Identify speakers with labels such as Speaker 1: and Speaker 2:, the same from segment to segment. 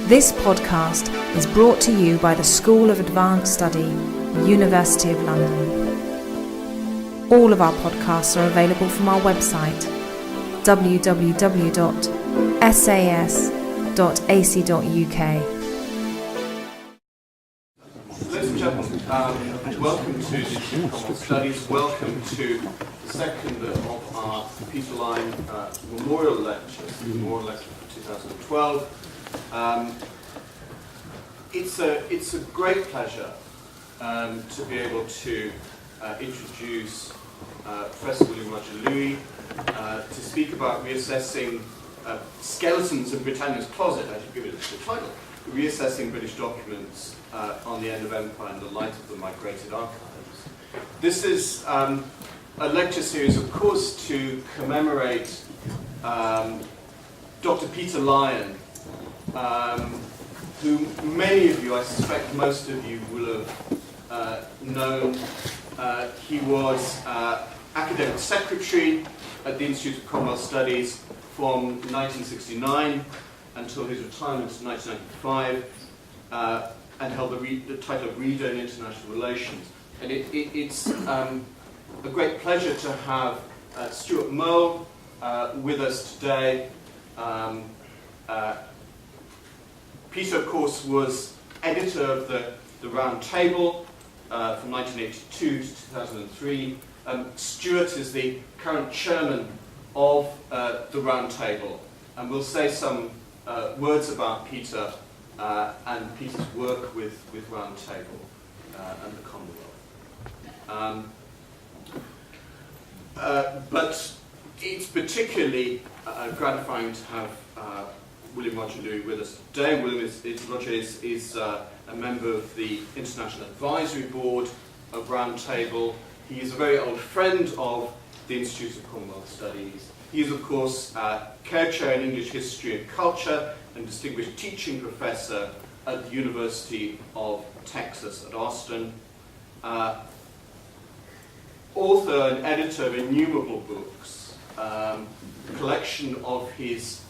Speaker 1: This podcast is brought to you by the School of Advanced Study, University of London. All of our podcasts are available from our website, www.sas.ac.uk.
Speaker 2: Ladies and gentlemen, welcome to the Institute of Commonwealth Studies. Welcome to the second of our Peter Lyon Memorial Lectures, the Memorial Lecture for 2012. It's a great pleasure to be able to introduce Professor William Roger Louis to speak about reassessing skeletons in Britannia's closet. I should give it the title: Reassessing British Documents on the End of Empire in the Light of the Migrated Archives. This is a lecture series, of course, to commemorate Dr. Peter Lyon, who many of you, I suspect most of you, will have known. He was academic secretary at the Institute of Commonwealth Studies from 1969 until his retirement in 1995, and held the title of Reader in International Relations. And it's a great pleasure to have Stuart Moe with us today. Peter, of course, was editor of the Round Table from 1982 to 2003. Stuart is the current chairman of the Round Table, and we'll say some words about Peter and Peter's work with Round Table and the Commonwealth. But it's particularly gratifying to have William Roger Louis with us today. William is a member of the International Advisory Board of Round Table. He is a very old friend of the Institute of Commonwealth Studies. He is, of course, Kerr Chair in English History and Culture and Distinguished Teaching Professor at the University of Texas at Austin. Author and editor of innumerable books. A collection of his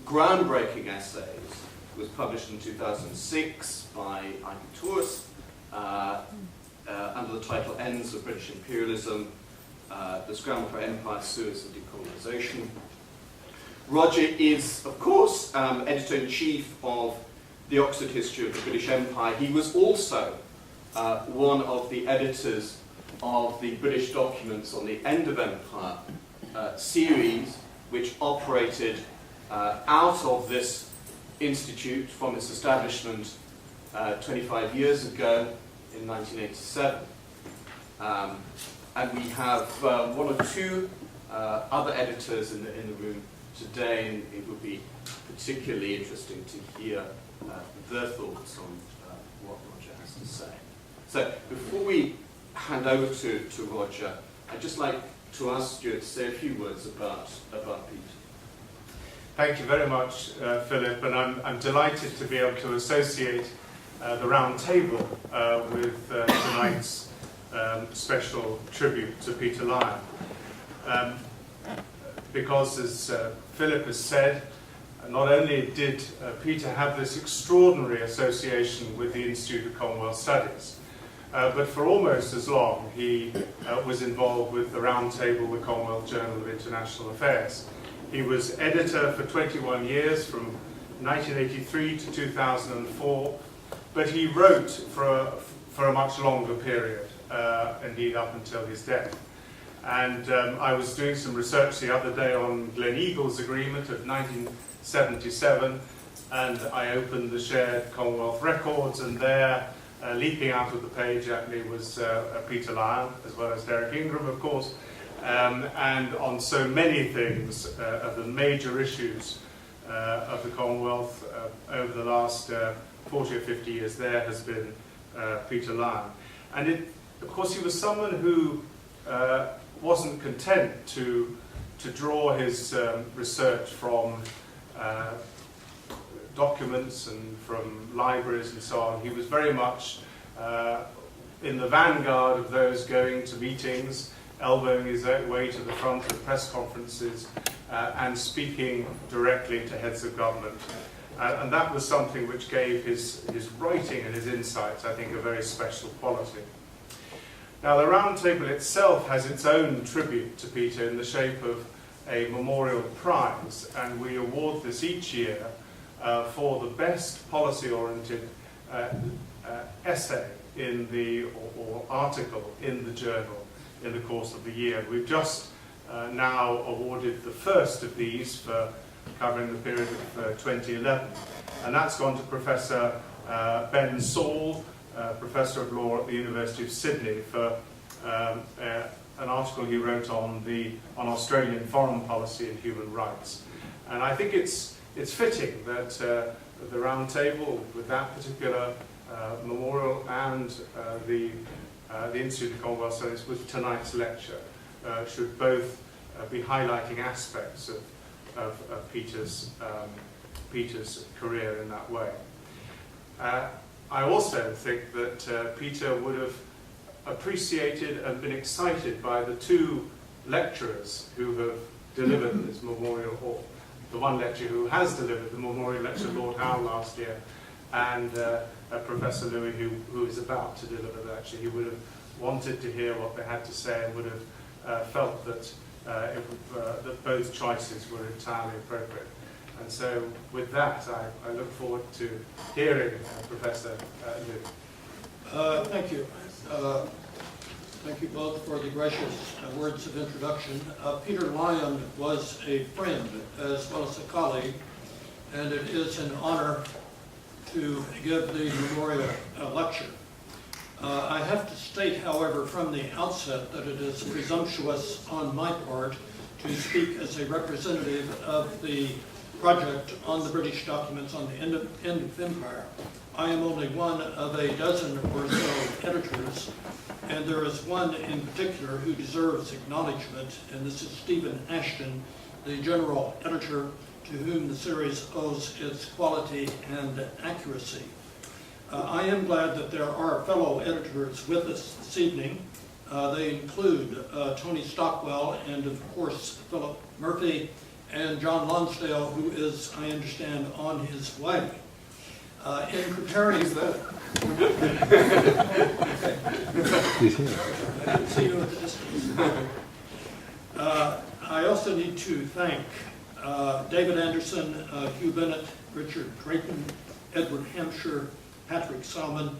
Speaker 2: groundbreaking essays was published in 2006 by Tourist under the title Ends of British Imperialism, the Scramble for Empire, Suez and Decolonization. Roger is, of course, editor-in-chief of the Oxford History of the British Empire. He was also one of the editors of the British Documents on the End of Empire series, which operated out of this institute from its establishment 25 years ago in 1987. And we have one or two other editors in the room today, and it would be particularly interesting to hear their thoughts on what Roger has to say. So before we hand over to Roger, I'd just like to ask Stuart to say a few words about Peter.
Speaker 3: Thank you very much, Philip, and I'm delighted to be able to associate the Round Table with tonight's special tribute to Peter Lyon. Because, as Philip has said, not only did Peter have this extraordinary association with the Institute of Commonwealth Studies, but for almost as long he was involved with the Round Table, the Commonwealth Journal of International Affairs. He was editor for 21 years, from 1983 to 2004, but he wrote for a much longer period, indeed up until his death. And I was doing some research the other day on Gleneagles Agreement of 1977, and I opened the shared Commonwealth records, and there, leaping out of the page at me, was Peter Lyon, as well as Derek Ingram, of course, and on so many things of the major issues of the Commonwealth over the last 40 or 50 years, there has been Peter Lyon. And of course, he was someone who wasn't content to draw his research from documents and from libraries and so on. He was very much in the vanguard of those going to meetings, elbowing his way to the front of press conferences and speaking directly to heads of government. And that was something which gave his writing and his insights, I think, a very special quality. Now, the Round Table itself has its own tribute to Peter in the shape of a memorial prize, and we award this each year for the best policy-oriented essay in the or article in the journal in the course of the year. We've just now awarded the first of these for covering the period of 2011, and that's gone to Professor Ben Saul, Professor of Law at the University of Sydney, for an article he wrote on Australian foreign policy and human rights. And I think it's fitting that the Round Table, with that particular memorial, and the Institute of Commonwealth Studies with tonight's lecture should both be highlighting aspects of Peter's career in that way. I also think that Peter would have appreciated and been excited by the two lecturers who have delivered this memorial, or the one lecturer who has delivered the memorial lecture, Lord Howe, last year, and Professor Louis, who is about to deliver the lecture. He would have wanted to hear what they had to say and would have felt that that both choices were entirely appropriate. And so with that, I look forward to hearing Professor Louis.
Speaker 4: Thank you. Thank you both for the gracious words of introduction. Peter Lyon was a friend as well as a colleague, and it is an honor to give the memorial lecture. I have to state, however, from the outset that it is presumptuous on my part to speak as a representative of the project on the British documents on the end of empire. I am only one of a dozen or so editors, and there is one in particular who deserves acknowledgement, and this is Stephen Ashton, the general editor, to whom the series owes its quality and accuracy. I am glad that there are fellow editors with us this evening. They include Tony Stockwell and, of course, Philip Murphy, and John Lonsdale, who is, I understand, on his way. In preparing that, I didn't see you at the distance. I also need to thank David Anderson, Hugh Bennett, Richard Drayton, Edward Hampshire, Patrick Salmon,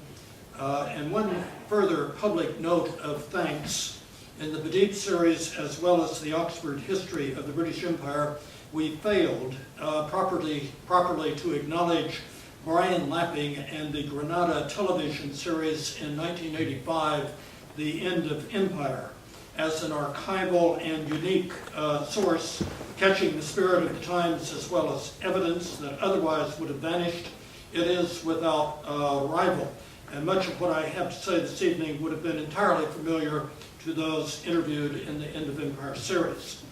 Speaker 4: and one further public note of thanks. In the Badib series, as well as the Oxford History of the British Empire, we failed properly to acknowledge Brian Lapping and the Granada television series in 1985, The End of Empire, as an archival and unique source, catching the spirit of the times as well as evidence that otherwise would have vanished. It is without rival, and much of what I have to say this evening would have been entirely familiar to those interviewed in the End of Empire series.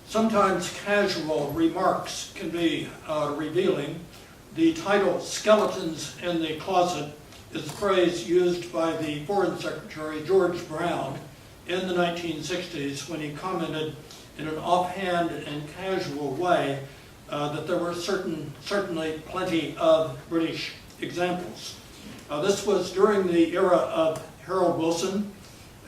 Speaker 4: Sometimes casual remarks can be revealing. The title "Skeletons in the Closet" is a phrase used by the Foreign Secretary George Brown in the 1960s when he commented in an offhand and casual way that there were certainly plenty of British examples. This was during the era of Harold Wilson.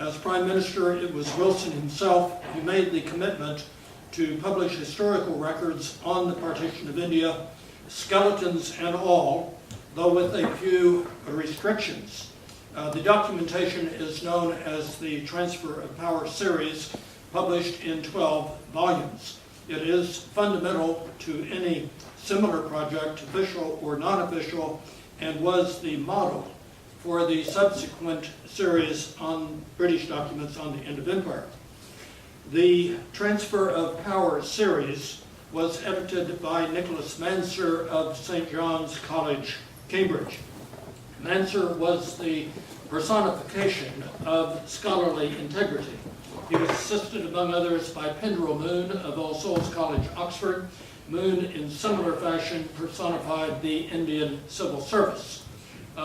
Speaker 4: As Prime Minister, it was Wilson himself who made the commitment to publish historical records on the partition of India, skeletons and all, though with a few restrictions. The documentation is known as the Transfer of Power series, published in 12 volumes. It is fundamental to any similar project, official or non-official, and was the model for the subsequent series on British documents on the End of Empire. The Transfer of Power series was edited by Nicholas Mansur of St. John's College, Cambridge. Mansur was the personification of scholarly integrity. He was assisted, among others, by Pendrell Moon of All Souls College, Oxford. Moon, in similar fashion, personified the Indian Civil Service.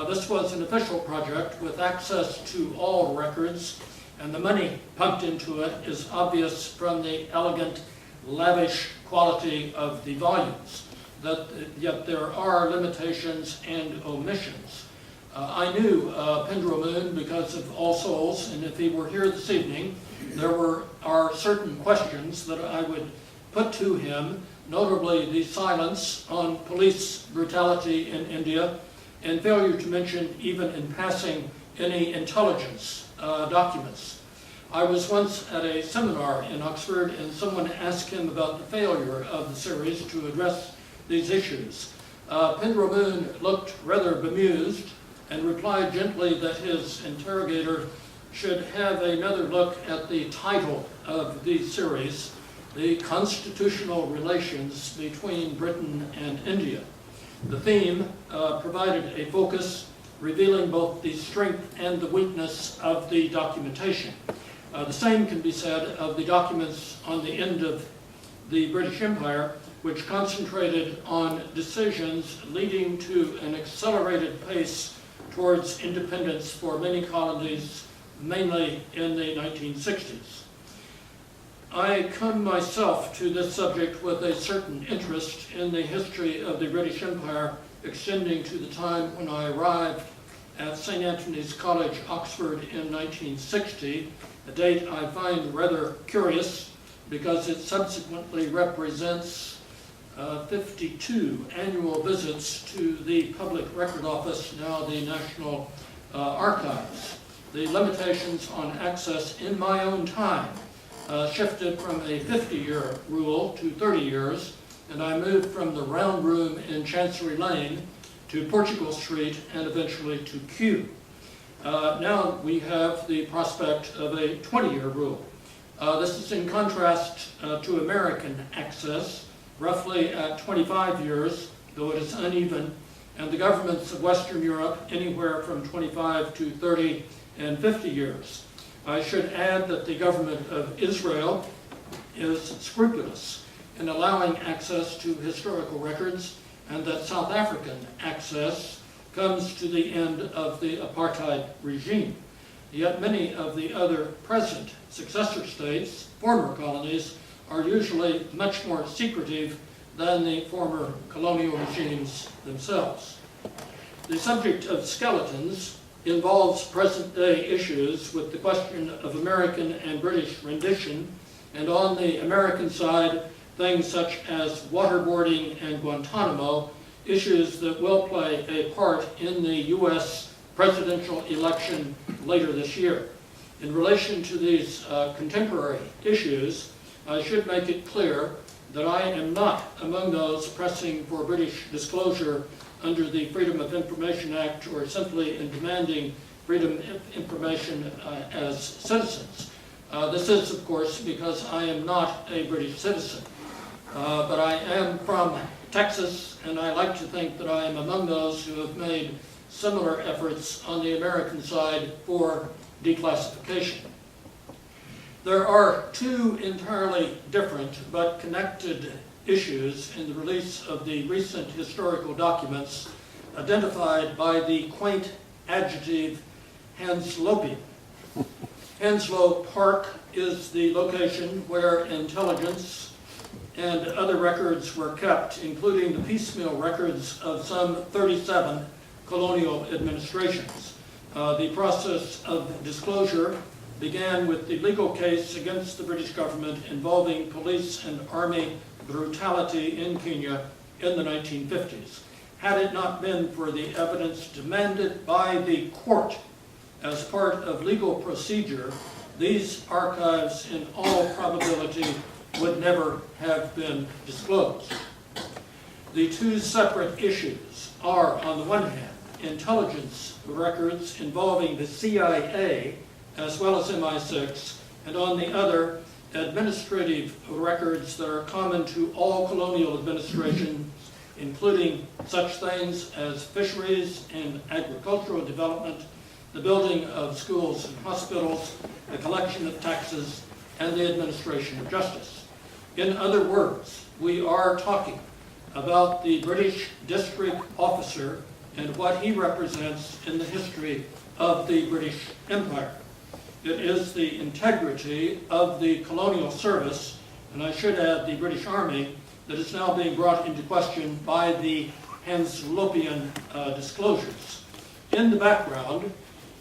Speaker 4: This was an official project with access to all records, and the money pumped into it is obvious from the elegant, lavish quality of the volumes. that yet there are limitations and omissions. I knew Pendlemoon because of All Souls, and if he were here this evening, there are certain questions that I would put to him, notably the silence on police brutality in India, and failure to mention, even in passing, any intelligence documents. I was once at a seminar in Oxford, and someone asked him about the failure of the series to address these issues. Pendlemoon looked rather bemused and replied gently that his interrogator should have another look at the title of the series, The Constitutional Relations Between Britain and India. The theme provided a focus revealing both the strength and the weakness of the documentation. The same can be said of the documents on the end of the British Empire, which concentrated on decisions leading to an accelerated pace towards independence for many colonies, mainly in the 1960s. I come myself to this subject with a certain interest in the history of the British Empire, extending to the time when I arrived at St. Antony's College, Oxford in 1960, a date I find rather curious because it subsequently represents 52 annual visits to the Public Record Office, now the National Archives. The limitations on access in my own time shifted from a 50-year rule to 30 years, and I moved from the Round Room in Chancery Lane to Portugal Street and eventually to Kew. Now we have the prospect of a 20-year rule. This is in contrast to American access, roughly at 25 years, though it is uneven, and the governments of Western Europe anywhere from 25 to 30 and 50 years. I should add that the government of Israel is scrupulous in allowing access to historical records, and that South African access comes to the end of the apartheid regime. Yet many of the other present successor states, former colonies, are usually much more secretive than the former colonial regimes themselves. The subject of skeletons involves present-day issues with the question of American and British rendition, and on the American side, things such as waterboarding and Guantanamo, issues that will play a part in the U.S. presidential election later this year. In relation to these contemporary issues, I should make it clear that I am not among those pressing for British disclosure under the Freedom of Information Act or simply in demanding freedom of information as citizens. This is, of course, because I am not a British citizen, but I am from Texas, and I like to think that I am among those who have made similar efforts on the American side for declassification. There are two entirely different but connected issues in the release of the recent historical documents identified by the quaint adjective Hanslopian. Henslow Park is the location where intelligence and other records were kept, including the piecemeal records of some 37 colonial administrations. The process of disclosure began with the legal case against the British government involving police and army brutality in Kenya in the 1950s. Had it not been for the evidence demanded by the court as part of legal procedure, these archives in all probability would never have been disclosed. The two separate issues are, on the one hand, intelligence records involving the CIA as well as MI6, and on the other, administrative records that are common to all colonial administrations, including such things as fisheries and agricultural development, the building of schools and hospitals, the collection of taxes, and the administration of justice. In other words, we are talking about the British district officer and what he represents in the history of the British Empire. It is the integrity of the colonial service, and I should add the British Army, that is now being brought into question by the Hanslopian disclosures. In the background,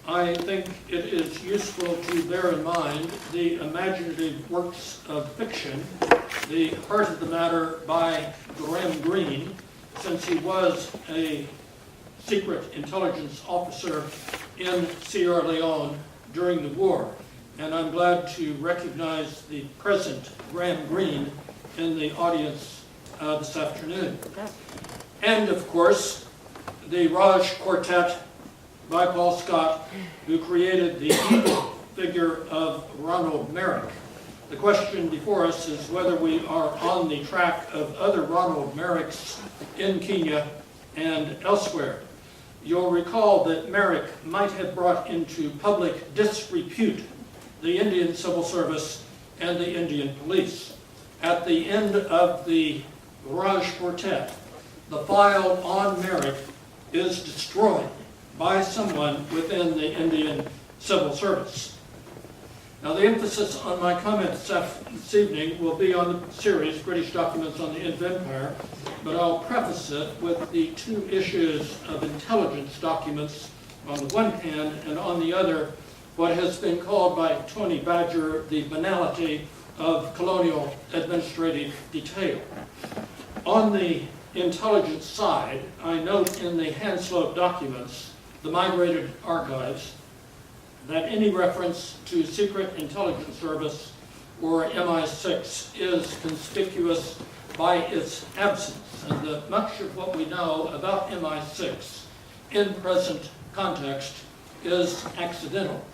Speaker 4: I think it is useful to bear in mind the imaginative works of fiction, The Heart of the Matter by Graham Greene, since he was a secret intelligence officer in Sierra Leone during the war. And I'm glad to recognize the present Graham Greene in the audience this afternoon. And of course, the Raj Quartet by Paul Scott, who created the evil figure of Ronald Merrick. The question before us is whether we are on the track of other Ronald Merricks in Kenya and elsewhere. You'll recall that Merrick might have brought into public disrepute the Indian Civil Service and the Indian Police. At the end of the Raj Quartet, the file on Merrick is destroyed by someone within the Indian Civil Service. Now, the emphasis on my comments this evening will be on the series, British Documents on the End of Empire, but I'll preface it with the two issues of intelligence documents on the one hand, and on the other, what has been called by Tony Badger the banality of colonial administrative detail. On the intelligence side, I note in the Hanslope documents, the Migrated archives, that any reference to Secret Intelligence Service or MI6 is conspicuous by its absence, and that much of what we know about MI6 in present context is accidental.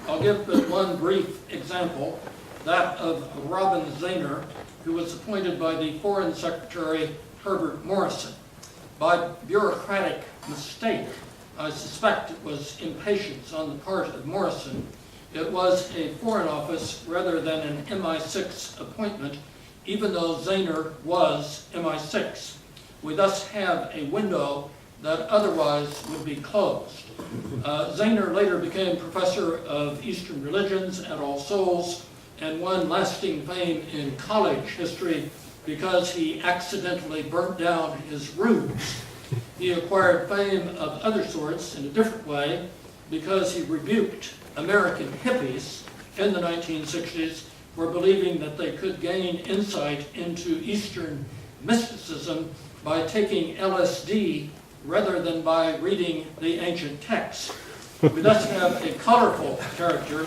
Speaker 4: I'll give but one brief example, that of Robin Zahner, who was appointed by the Foreign Secretary Herbert Morrison. By bureaucratic mistake, I suspect it was impatience on the part of Morrison. It was a Foreign Office rather than an MI6 appointment, even though Zahner was MI6. We thus have a window that otherwise would be closed. Zahner later became professor of Eastern religions at All Souls and won lasting fame in college history because he accidentally burnt down his rooms. He acquired fame of other sorts in a different way because he rebuked American hippies in the 1960s for believing that they could gain insight into Eastern mysticism by taking LSD rather than by reading the ancient texts. We thus have a colorful character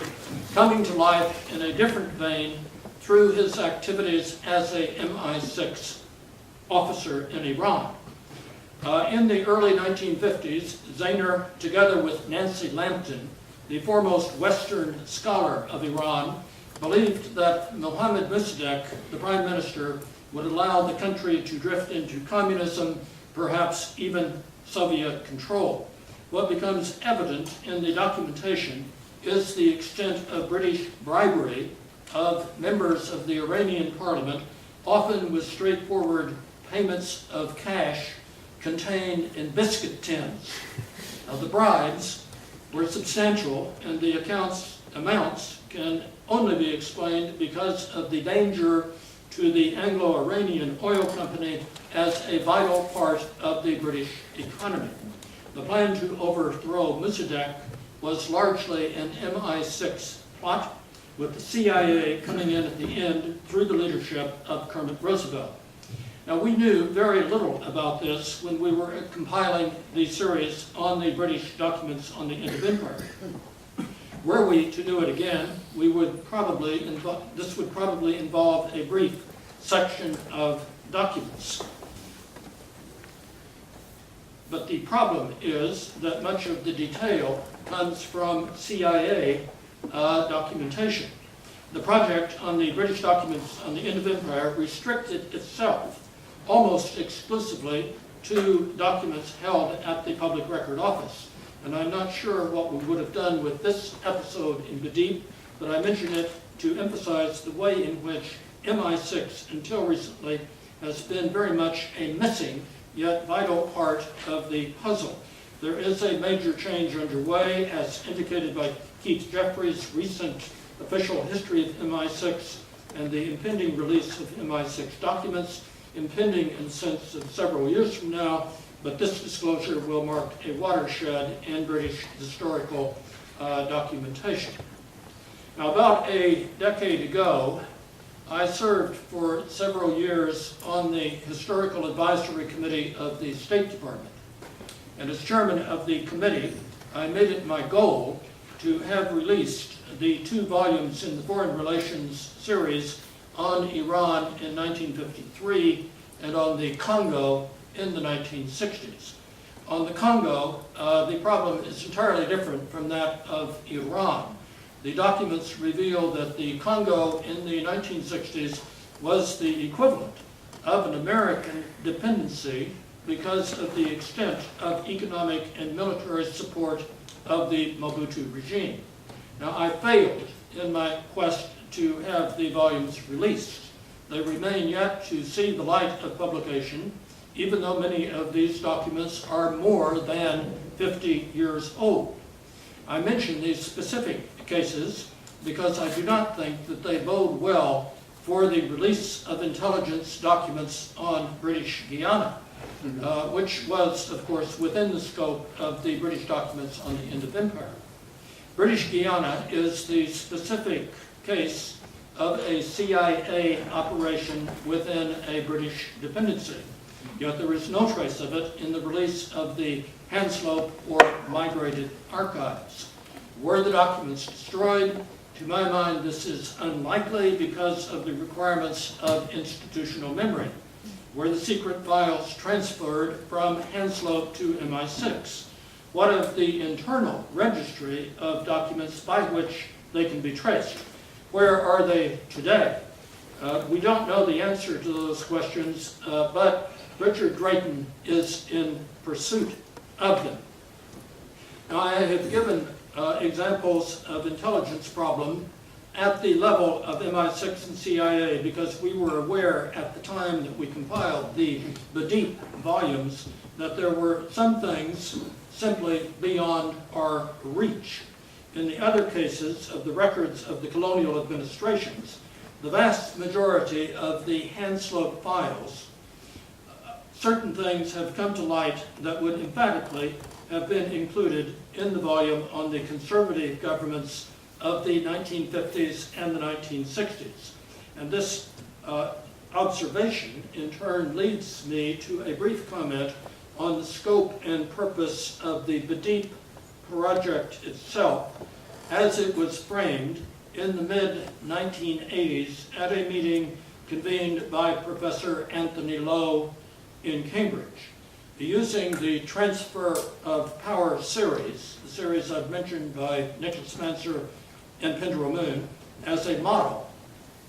Speaker 4: coming to life in a different vein through his activities as a MI6 officer in Iran. In the early 1950s, Zahner, together with Nancy Lampton, the foremost Western scholar of Iran, believed that Mohammad Mossadegh, the prime minister, would allow the country to drift into communism, perhaps even Soviet control. What becomes evident in the documentation is the extent of British bribery of members of the Iranian parliament, often with straightforward payments of cash contained in biscuit tins. Now, the bribes were substantial, and the amounts can only be explained because of the danger to the Anglo-Iranian oil company as a vital part of the British economy. The plan to overthrow Mossadegh was largely an MI6 plot, with the CIA coming in at the end through the leadership of Kermit Roosevelt. Now, we knew very little about this when we were compiling the series on the British documents on the End of Empire. Were we to do it again, this would probably involve a brief section of documents. But the problem is that much of the detail comes from CIA documentation. The project on the British documents on the End of Empire restricted itself almost exclusively to documents held at the Public Record Office. And I'm not sure what we would have done with this episode in Gadip, but I mention it to emphasize the way in which MI6, until recently, has been very much a missing yet vital part of the puzzle. There is a major change underway, as indicated by Keith Jeffries' recent official history of MI6 and the impending release of MI6 documents. impending in the sense of several years from now, but this disclosure will mark a watershed in British historical documentation. Now, about a decade ago, I served for several years on the Historical Advisory Committee of the State Department. And as chairman of the committee, I made it my goal to have released the 2 volumes in the Foreign Relations series on Iran in 1953 and on the Congo in the 1960s. On the Congo, the problem is entirely different from that of Iran. The documents reveal that the Congo in the 1960s was the equivalent of an American dependency because of the extent of economic and military support of the Mobutu regime. Now, I failed in my quest to have the volumes released. They remain yet to see the light of publication, even though many of these documents are more than 50 years old. I mention these specific cases because I do not think that they bode well for the release of intelligence documents on British Guiana, which was, of course, within the scope of the British documents on the end of empire. British Guiana is the specific case of a CIA operation within a British dependency. Yet there is no trace of it in the release of the Hanslope or Migrated archives. Were the documents destroyed? To my mind, this is unlikely because of the requirements of institutional memory. Were the secret files transferred from Hanslope to MI6? What of the internal registry of documents by which they can be traced? Where are they today? We don't know the answer to those questions, but Richard Drayton is in pursuit of them. Now, I have given examples of intelligence problem at the level of MI6 and CIA because we were aware at the time that we compiled the deep volumes that there were some things simply beyond our reach. In the other cases of the records of the colonial administrations, the vast majority of the Hanslope files, certain things have come to light that would emphatically have been included in the volume on the conservative governments of the 1950s and the 1960s. And this observation, in turn, leads me to a brief comment on the scope and purpose of the Badip project itself as it was framed in the mid-1980s at a meeting convened by Professor Anthony Lowe in Cambridge. Using the Transfer of Power series, the series I've mentioned by Nicholas Spencer and Pendrell Moon, as a model,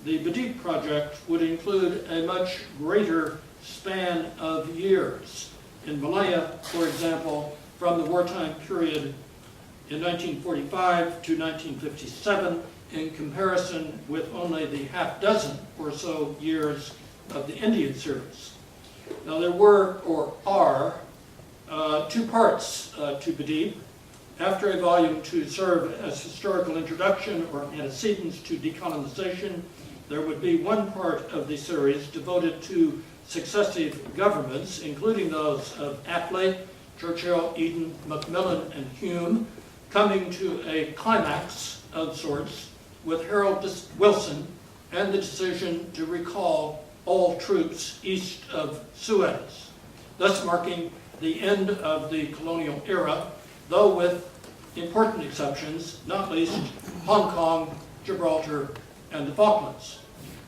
Speaker 4: the Badip project would include a much greater span of years. In Malaya, for example, from the wartime period in 1945 to 1957, in comparison with only the half dozen or so years of the Indian series. Now, there were, or are, 2 parts to Badip. After a volume to serve as historical introduction or antecedents to decolonization, there would be one part of the series devoted to successive governments, including those of Attlee, Churchill, Eden, Macmillan, and Hume, coming to a climax of sorts with Harold Wilson and the decision to recall all troops east of Suez, thus marking the end of the colonial era, though with important exceptions, not least Hong Kong, Gibraltar, and the Falklands.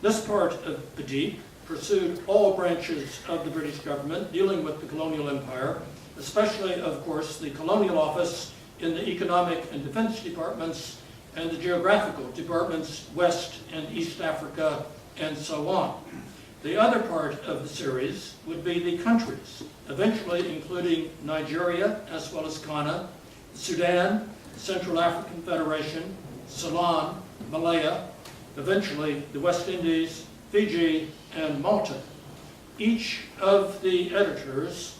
Speaker 4: This part of Badip pursued all branches of the British government dealing with the colonial empire, especially, of course, the Colonial Office in the economic and defense departments and the geographical departments, West and East Africa, and so on. The other part of the series would be the countries, eventually including Nigeria, as well as Ghana, Sudan, Central African Federation, Ceylon, Malaya, eventually the West Indies, Fiji, and Malta. Each of the editors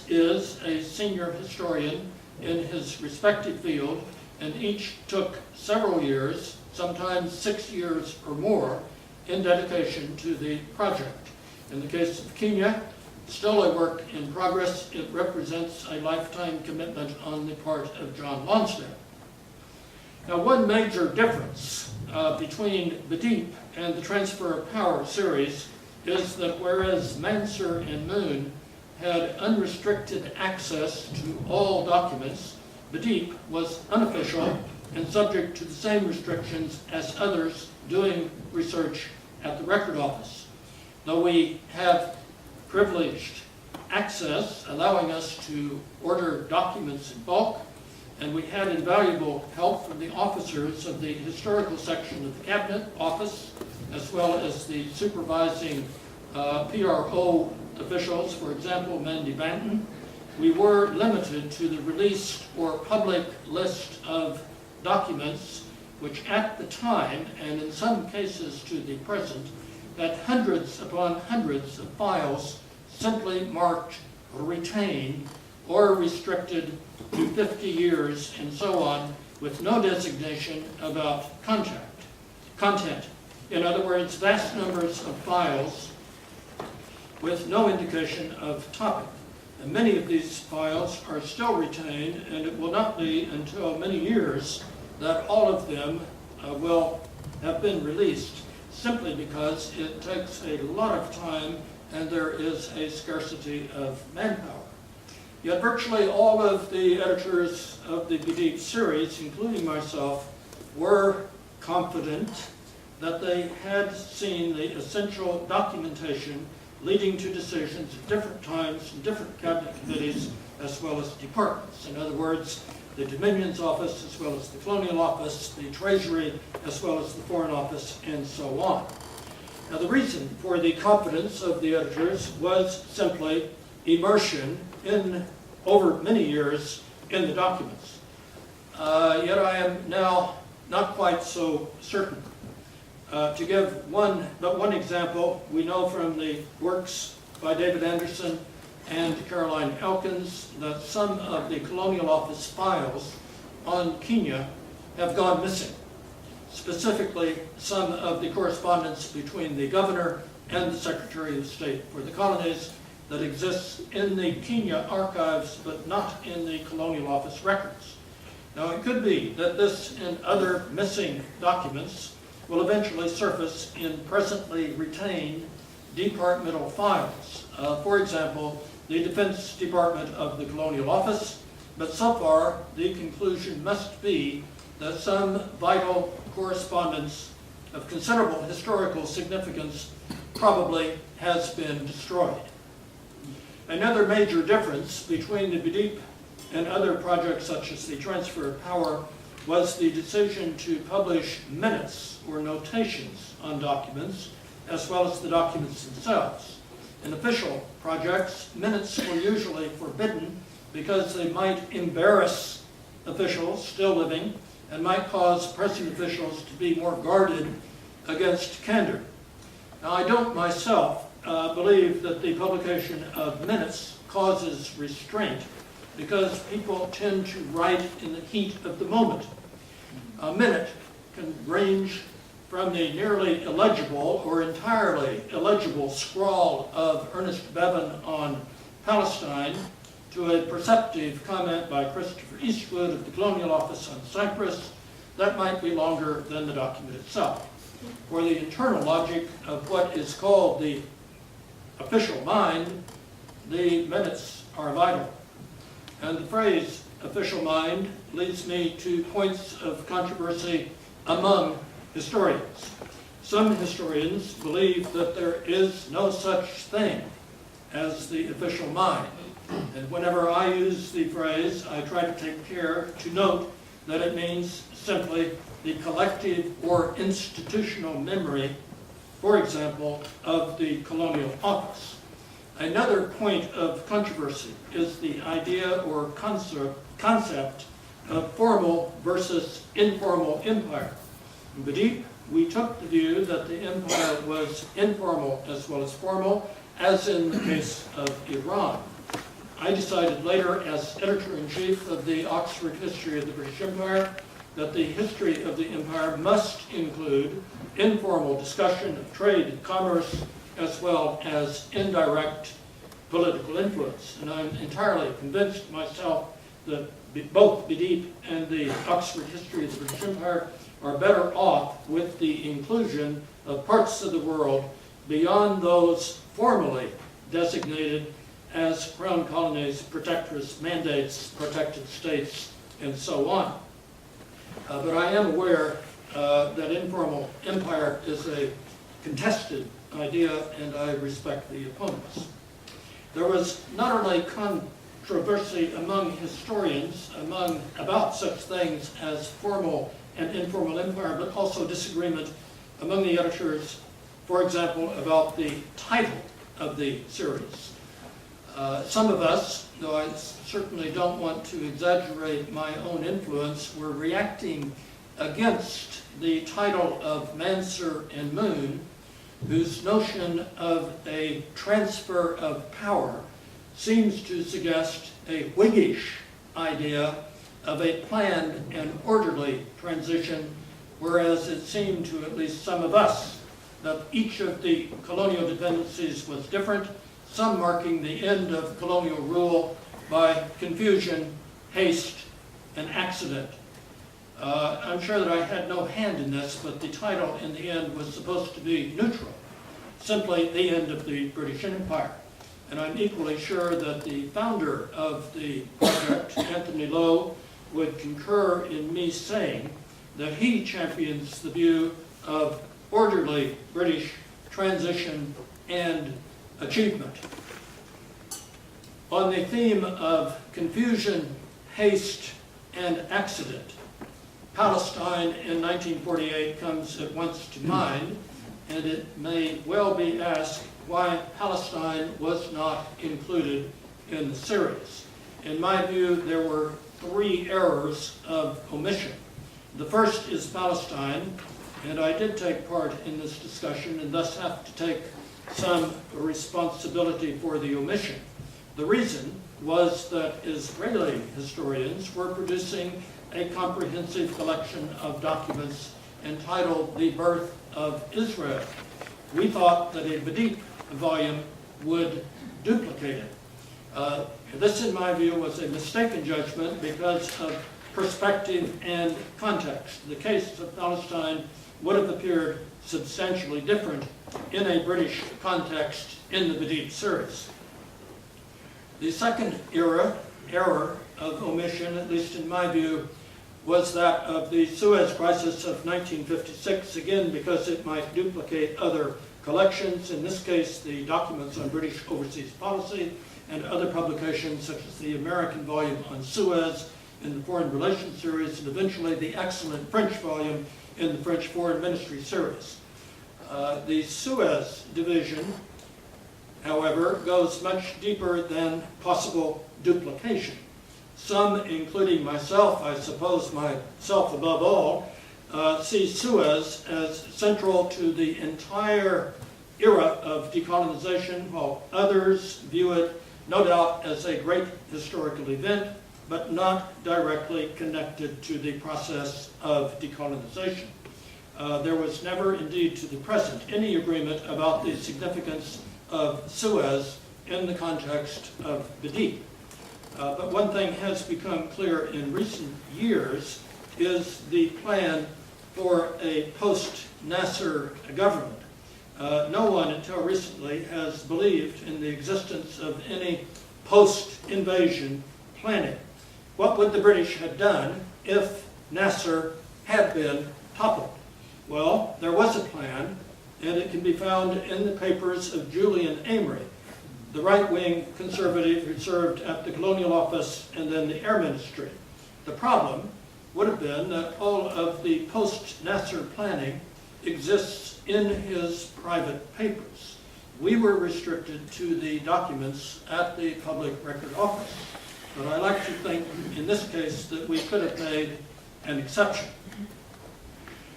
Speaker 4: is a senior historian in his respective field, and each took several years, sometimes 6 years or more, in dedication to the project. In the case of Kenya, still a work in progress, it represents a lifetime commitment on the part of John Lonsdale. Now, one major difference between the Deep and the Transfer of Power series is that whereas Mansur and Moon had unrestricted access to all documents, the Deep was unofficial and subject to the same restrictions as others doing research at the Record Office. Though we have privileged access, allowing us to order documents in bulk, and we had invaluable help from the officers of the historical section of the Cabinet Office, as well as the supervising PRO officials, for example, Mandy Banton. We were limited to the released or public list of documents, which at the time, and in some cases to the present, had hundreds upon hundreds of files simply marked retained or restricted to 50 years and so on, with no designation about content. In other words, vast numbers of files with no indication of topic. And many of these files are still retained, and it will not be until many years that all of them will have been released, simply because it takes a lot of time and there is a scarcity of manpower. Yet virtually all of the editors of the Deep series, including myself, were confident that they had seen the essential documentation leading to decisions at different times in different cabinet committees as well as departments. In other words, the Dominion's Office as well as the Colonial Office, the Treasury as well as the Foreign Office, and so on. Now, the reason for the confidence of the editors was simply immersion in over many years in the documents. Yet I am now not quite so certain. To give one example, we know from the works by David Anderson and Caroline Elkins that some of the Colonial Office files on Kenya have gone missing. Specifically, some of the correspondence between the Governor and the Secretary of State for the Colonies that exists in the Kenya archives but not in the Colonial Office records. Now, it could be that this and other missing documents will eventually surface in presently retained departmental files. For example, the Defense Department of the Colonial Office, but so far the conclusion must be that some vital correspondence of considerable historical significance probably has been destroyed. Another major difference between the Deep and other projects such as the Transfer of Power was the decision to publish minutes or notations on documents, as well as the documents themselves. In official projects, minutes were usually forbidden because they might embarrass officials still living and might cause present officials to be more guarded against candor. Now, I don't myself believe that the publication of minutes causes restraint because people tend to write in the heat of the moment. A minute can range from the nearly illegible or entirely illegible scrawl of Ernest Bevan on Palestine to a perceptive comment by Christopher Eastwood of the Colonial Office on Cyprus that might be longer than the document itself. For the internal logic of what is called the official mind, the minutes are vital. And the phrase official mind leads me to points of controversy among historians. Some historians believe that there is no such thing as the official mind. And whenever I use the phrase, I try to take care to note that it means simply the collective or institutional memory, for example, of the Colonial Office. Another point of controversy is the idea or concept of formal versus informal empire. In Deep, we took the view that the empire was informal as well as formal, as in the case of Iran. I decided later, as editor-in-chief of the Oxford History of the British Empire, that the history of the empire must include informal discussion of trade, commerce, as well as indirect political influence. And I'm entirely convinced myself that both Bidip and the Oxford History of the British Empire are better off with the inclusion of parts of the world beyond those formally designated as crown colonies, protectorates, mandates, protected states, and so on. But I am aware that informal empire is a contested idea, and I respect the opponents. There was not only controversy among historians about such things as formal and informal empire, but also disagreement among the editors, for example, about the title of the series. Some of us, though I certainly don't want to exaggerate my own influence, were reacting against the title of Mansur and Moon, whose notion of a transfer of power seems to suggest a Whiggish idea of a planned and orderly transition, whereas it seemed to at least some of us that each of the colonial dependencies was different, some marking the end of colonial rule by confusion, haste, and accident. I'm sure that I had no hand in this, but the title in the end was supposed to be neutral, simply the end of the British Empire. And I'm equally sure that the founder of the project, Anthony Lowe, would concur in me saying that he champions the view of orderly British transition and achievement. On the theme of confusion, haste, and accident, Palestine in 1948 comes at once to mind, and it may well be asked why Palestine was not included in the series. In my view, there were three errors of omission. The first is Palestine, and I did take part in this discussion and thus have to take some responsibility for the omission. The reason was that Israeli historians were producing a comprehensive collection of documents entitled The Birth of Israel. We thought that a Bidip volume would duplicate it. This, in my view, was a mistaken judgment because of perspective and context. The case of Palestine would have appeared substantially different in a British context in the Bidip series. The second error of omission, at least in my view, was that of the Suez crisis of 1956, again because it might duplicate other collections, in this case the documents on British overseas policy and other publications such as the American volume on Suez in the Foreign Relations series, and eventually the excellent French volume in the French Foreign Ministry series. The Suez division, however, goes much deeper than possible duplication. Some, including myself, I suppose myself above all, see Suez as central to the entire era of decolonization, while others view it, no doubt, as a great historical event, but not directly connected to the process of decolonization. There was never, indeed to the present, any agreement about the significance of Suez in the context of Bidip. But one thing has become clear in recent years is the plan for a post-Nasser government. No one until recently has believed in the existence of any post-invasion planning. What would the British have done if Nasser had been toppled? Well, there was a plan, and it can be found in the papers of Julian Amory, the right-wing conservative who served at the Colonial Office and then the Air Ministry. The problem would have been that all of the post-Nasser planning exists in his private papers. We were restricted to the documents at the Public Record Office. But I like to think, in this case, that we could have made an exception.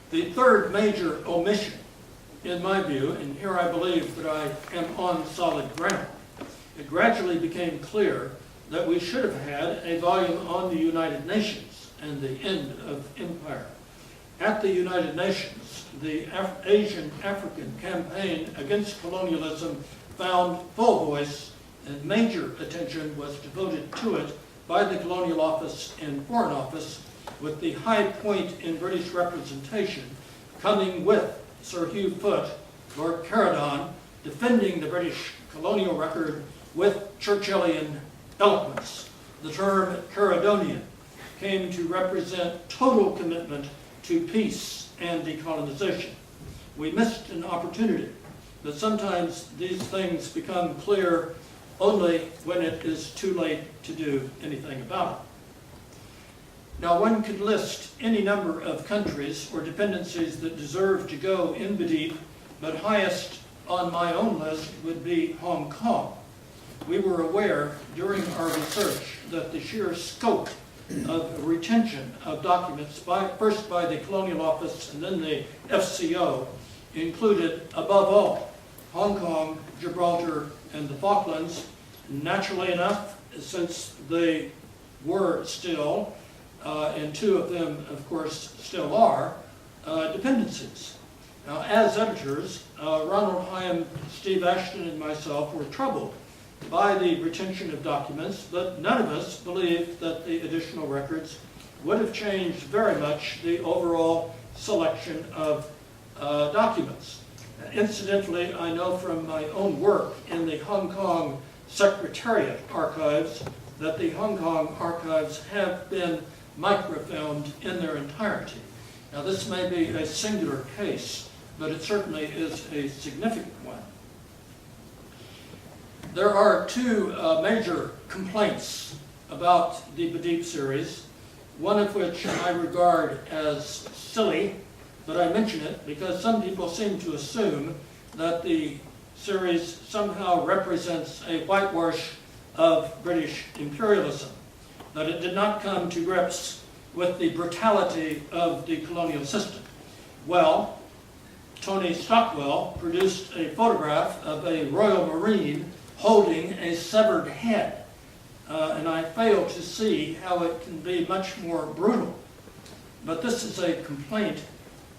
Speaker 4: The third major omission, in my view, and here I believe that I am on solid ground, it gradually became clear that we should have had a volume on the United Nations and the end of empire. At the United Nations, the Asian-African campaign against colonialism found full voice, and major attention was devoted to it by the Colonial Office and Foreign Office, with the high point in British representation coming with Sir Hugh Foote, Lord Caradon, defending the British colonial record with Churchillian eloquence. The term Caradonian came to represent total commitment to peace and decolonization. We missed an opportunity, but sometimes these things become clear only when it is too late to do anything about it. Now, one could list any number of countries or dependencies that deserve to go in BDIP, but highest on my own list would be Hong Kong. We were aware during our research that the sheer scope of retention of documents, first by the Colonial Office and then the FCO, included, above all, Hong Kong, Gibraltar, and the Falklands. Naturally enough, since they were still, and two of them, of course, still are, dependencies. Now, as editors, Ronald Hyam, Steve Ashton, and myself were troubled by the retention of documents, but none of us believed that the additional records would have changed very much the overall selection of documents. Incidentally, I know from my own work in the Hong Kong Secretariat archives that the Hong Kong archives have been microfilmed in their entirety. Now, this may be a singular case, but it certainly is a significant one. There are two major complaints about the BDIP series, one of which I regard as silly, but I mention it because some people seem to assume that the series somehow represents a whitewash of British imperialism, that it did not come to grips with the brutality of the colonial system. Well, Tony Stockwell produced a photograph of a Royal Marine holding a severed head, and I fail to see how it can be much more brutal. But this is a complaint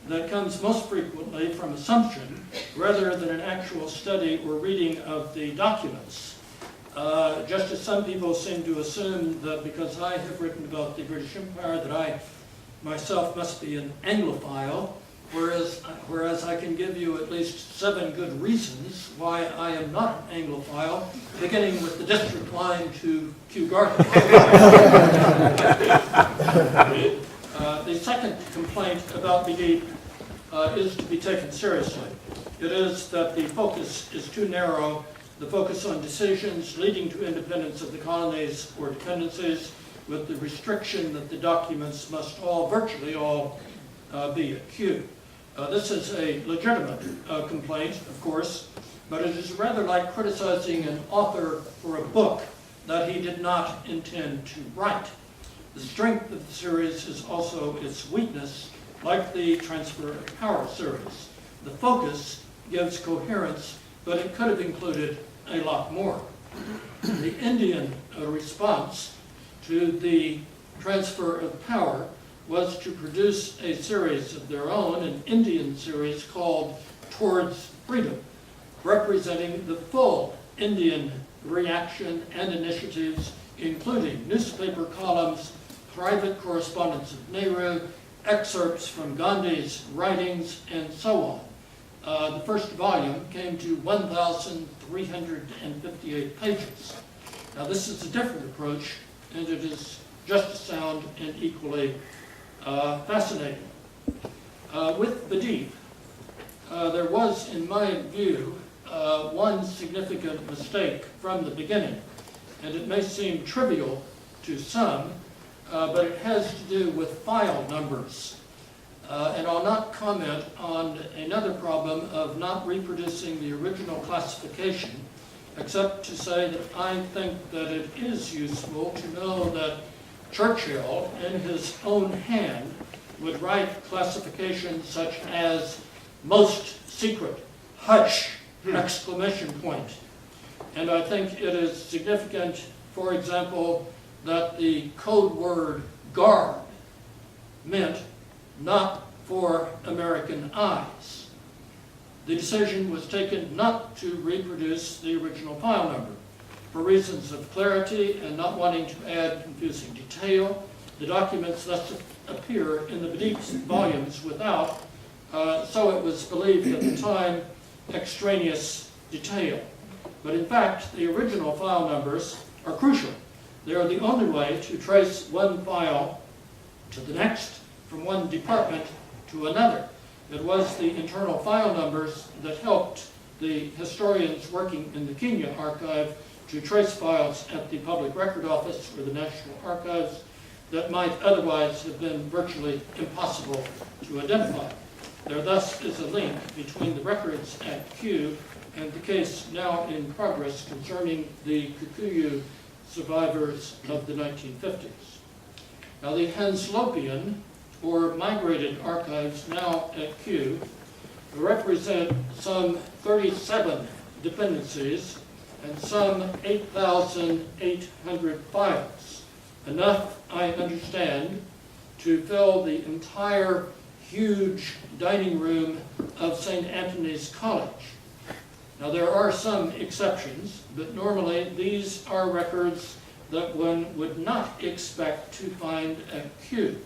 Speaker 4: that comes most frequently from assumption rather than an actual study or reading of the documents. Just as some people seem to assume that because I have written about the British Empire that I myself must be an Anglophile, whereas I can give you at least 7 good reasons why I am not an Anglophile, beginning with the district line to Kew Gardens. The second complaint about BDIP is to be taken seriously. It is that the focus is too narrow, the focus on decisions leading to independence of the colonies or dependencies, with the restriction that the documents must all, virtually all, be at Kew. This is a legitimate complaint, of course, but it is rather like criticizing an author for a book that he did not intend to write. The strength of the series is also its weakness, like the Transfer of Power series. The focus gives coherence, but it could have included a lot more. The Indian response to the Transfer of Power was to produce a series of their own, an Indian series called Towards Freedom, representing the full Indian reaction and initiatives, including newspaper columns, private correspondence of Nehru, excerpts from Gandhi's writings, and so on. The first volume came to 1,358 pages. Now, this is a different approach, and it is just as sound and equally fascinating. With BDIP, there was, in my view, one significant mistake from the beginning, and it may seem trivial to some, but it has to do with file numbers. And I'll not comment on another problem of not reproducing the original classification, except to say that I think that it is useful to know that Churchill, in his own hand, would write classifications such as most secret, hush, exclamation point. And I think it is significant, for example, that the code word guard meant not for American eyes. The decision was taken not to reproduce the original file number. For reasons of clarity and not wanting to add confusing detail, the documents thus appear in the beneath volumes without, so it was believed at the time, extraneous detail. But in fact, the original file numbers are crucial. They are the only way to trace one file to the next, from one department to another. It was the internal file numbers that helped the historians working in the Kenya archive to trace files at the Public Record Office or the National Archives that might otherwise have been virtually impossible to identify. There thus is a link between the records at Kew and the case now in progress concerning the Kikuyu survivors of the 1950s. Now the Hanslopian, or migrated archives now at Kew, represent some 37 dependencies and some 8,800 files. Enough, I understand, to fill the entire huge dining room of St. Anthony's College. Now there are some exceptions, but normally these are records that one would not expect to find at Kew.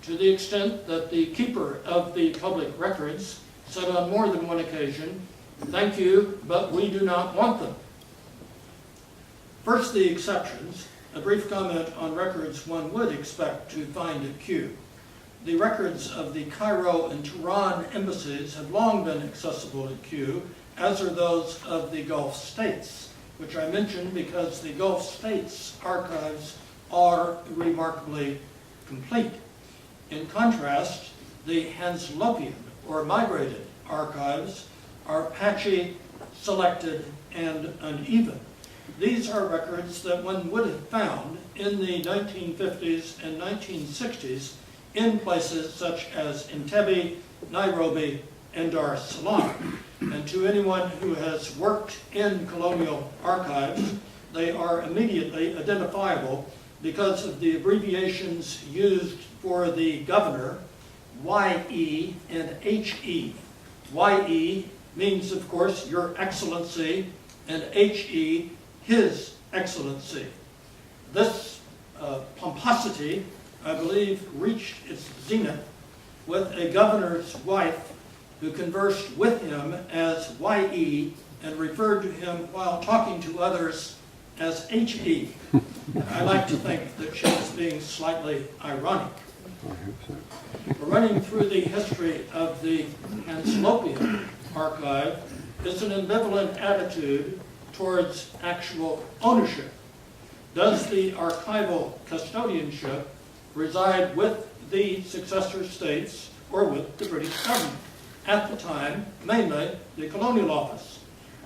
Speaker 4: To the extent that the keeper of the public records said on more than one occasion, "Thank you, but we do not want them." First, the exceptions. A brief comment on records one would expect to find at Kew. The records of the Cairo and Tehran embassies have long been accessible at Kew, as are those of the Gulf states, which I mention because the Gulf states archives are remarkably complete. In contrast, the Hanslopian, or migrated archives, are patchy, selected, and uneven. These are records that one would have found in the 1950s and 1960s in places such as Entebbe, Nairobi, and Dar es Salaam. And to anyone who has worked in colonial archives, they are immediately identifiable because of the abbreviations used for the governor, YE and HE. YE means, of course, Your Excellency, and HE, His Excellency. This pomposity, I believe, reached its zenith with a governor's wife who conversed with him as YE and referred to him while talking to others as HE. I like to think that she was being slightly ironic. Running through the history of the Hanslopian archive is an ambivalent attitude towards actual ownership. Does the archival custodianship reside with the successor states or with the British government? At the time, mainly the Colonial Office.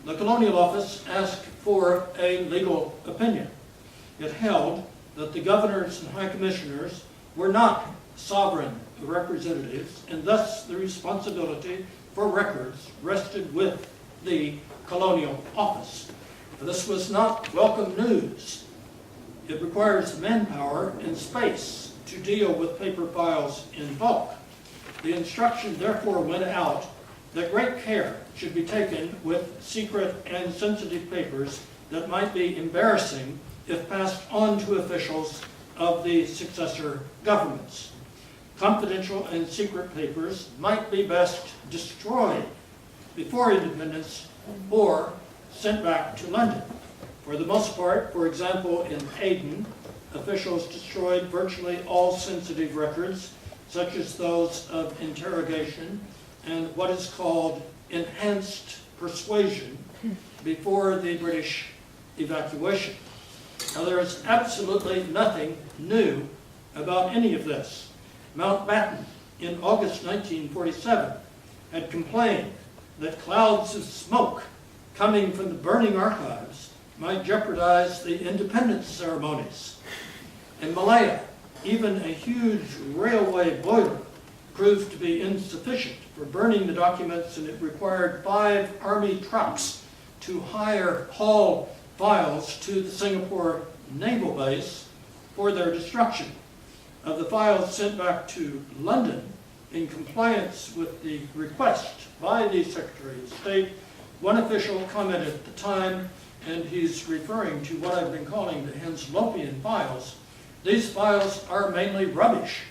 Speaker 4: The Colonial Office asked for a legal opinion. It held that the governors and high commissioners were not sovereign representatives, and thus the responsibility for records rested with the Colonial Office. This was not welcome news. It requires manpower and space to deal with paper files in bulk. The instruction therefore went out that great care should be taken with secret and sensitive papers that might be embarrassing if passed on to officials of the successor governments. Confidential and secret papers might be best destroyed before independence or sent back to London. For the most part, for example, in Aden, officials destroyed virtually all sensitive records, such as those of interrogation and what is called enhanced persuasion before the British evacuation. Now, there is absolutely nothing new about any of this. Mountbatten, in August 1947, had complained that clouds of smoke coming from the burning archives might jeopardize the independence ceremonies. In Malaya, even a huge railway boiler proved to be insufficient for burning the documents, and it required 5 army trucks to haul files to the Singapore naval base for their destruction. Of the files sent back to London, in compliance with the request by the Secretary of State, one official commented at the time, and he's referring to what I've been calling the Henslopian files. These files are mainly rubbish.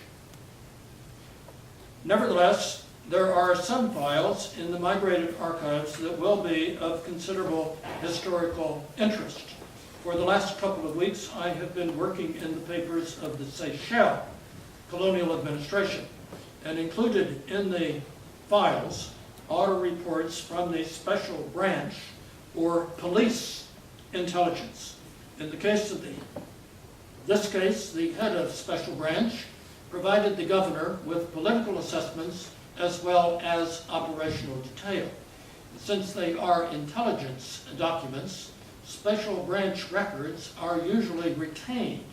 Speaker 4: Nevertheless, there are some files in the Migrated archives that will be of considerable historical interest. For the last couple of weeks, I have been working in the papers of the Seychelles Colonial Administration, and included in the files are reports from the special branch or police intelligence. In the case of this case, the head of special branch provided the governor with political assessments as well as operational detail. Since they are intelligence documents, special branch records are usually retained.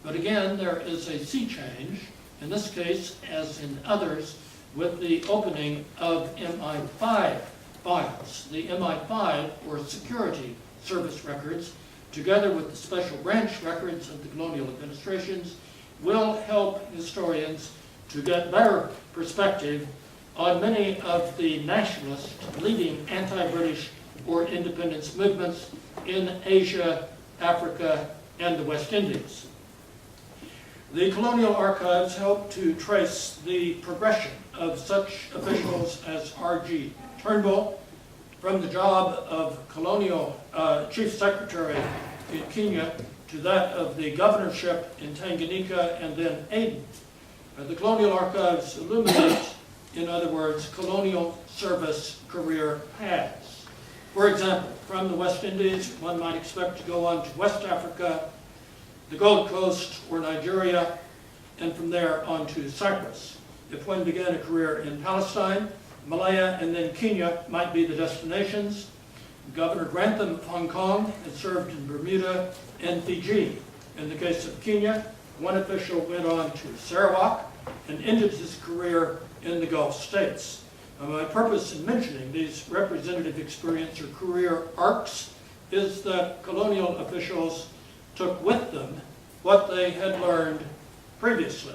Speaker 4: But again, there is a sea change, in this case, as in others, with the opening of MI5 files. The MI5, or Security Service records, together with the special branch records of the colonial administrations, will help historians to get better perspective on many of the nationalist leading anti-British or independence movements in Asia, Africa, and the West Indies. The colonial archives help to trace the progression of such officials as R.G. Turnbull from the job of colonial chief secretary in Kenya to that of the governorship in Tanganyika and then Aden. The colonial archives illuminate, in other words, colonial service career paths. For example, from the West Indies, one might expect to go on to West Africa, the Gold Coast or Nigeria, and from there on to Cyprus. If one began a career in Palestine, Malaya, and then Kenya might be the destinations. Governor Grantham of Hong Kong had served in Bermuda and Fiji. In the case of Kenya, one official went on to Sarawak and ended his career in the Gulf states. My purpose in mentioning these representative experience or career arcs is that colonial officials took with them what they had learned previously.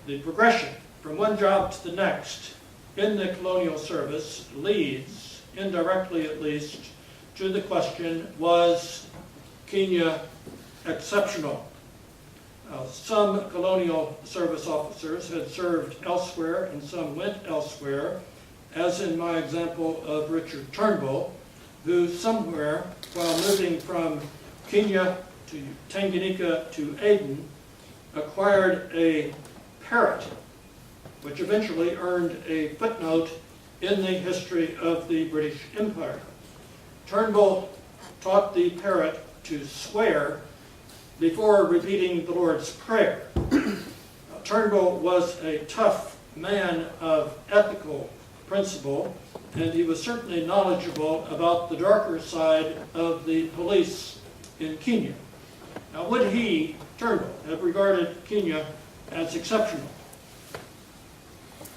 Speaker 4: The progression from one job to the next in the colonial service leads, indirectly at least, to the question, was Kenya exceptional? Some colonial service officers had served elsewhere and some went elsewhere, as in my example of Richard Turnbull, who somewhere, while moving from Kenya to Tanganyika to Aden, acquired a parrot, which eventually earned a footnote in the history of the British Empire. Turnbull taught the parrot to swear before repeating the Lord's Prayer. Turnbull was a tough man of ethical principle, and he was certainly knowledgeable about the darker side of the police in Kenya. Now, would he, Turnbull, have regarded Kenya as exceptional?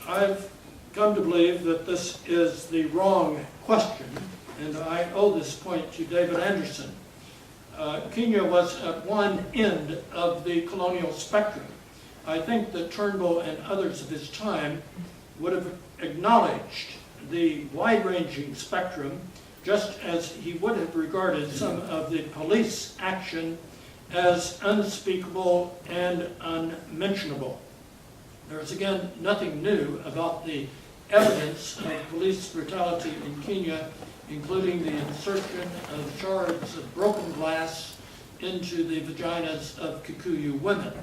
Speaker 4: I've come to believe that this is the wrong question, and I owe this point to David Anderson. Kenya was at one end of the colonial spectrum. I think that Turnbull and others of his time would have acknowledged the wide-ranging spectrum, just as he would have regarded some of the police action as unspeakable and unmentionable. There is again nothing new about the evidence of police brutality in Kenya, including the insertion of shards of broken glass into the vaginas of Kikuyu women.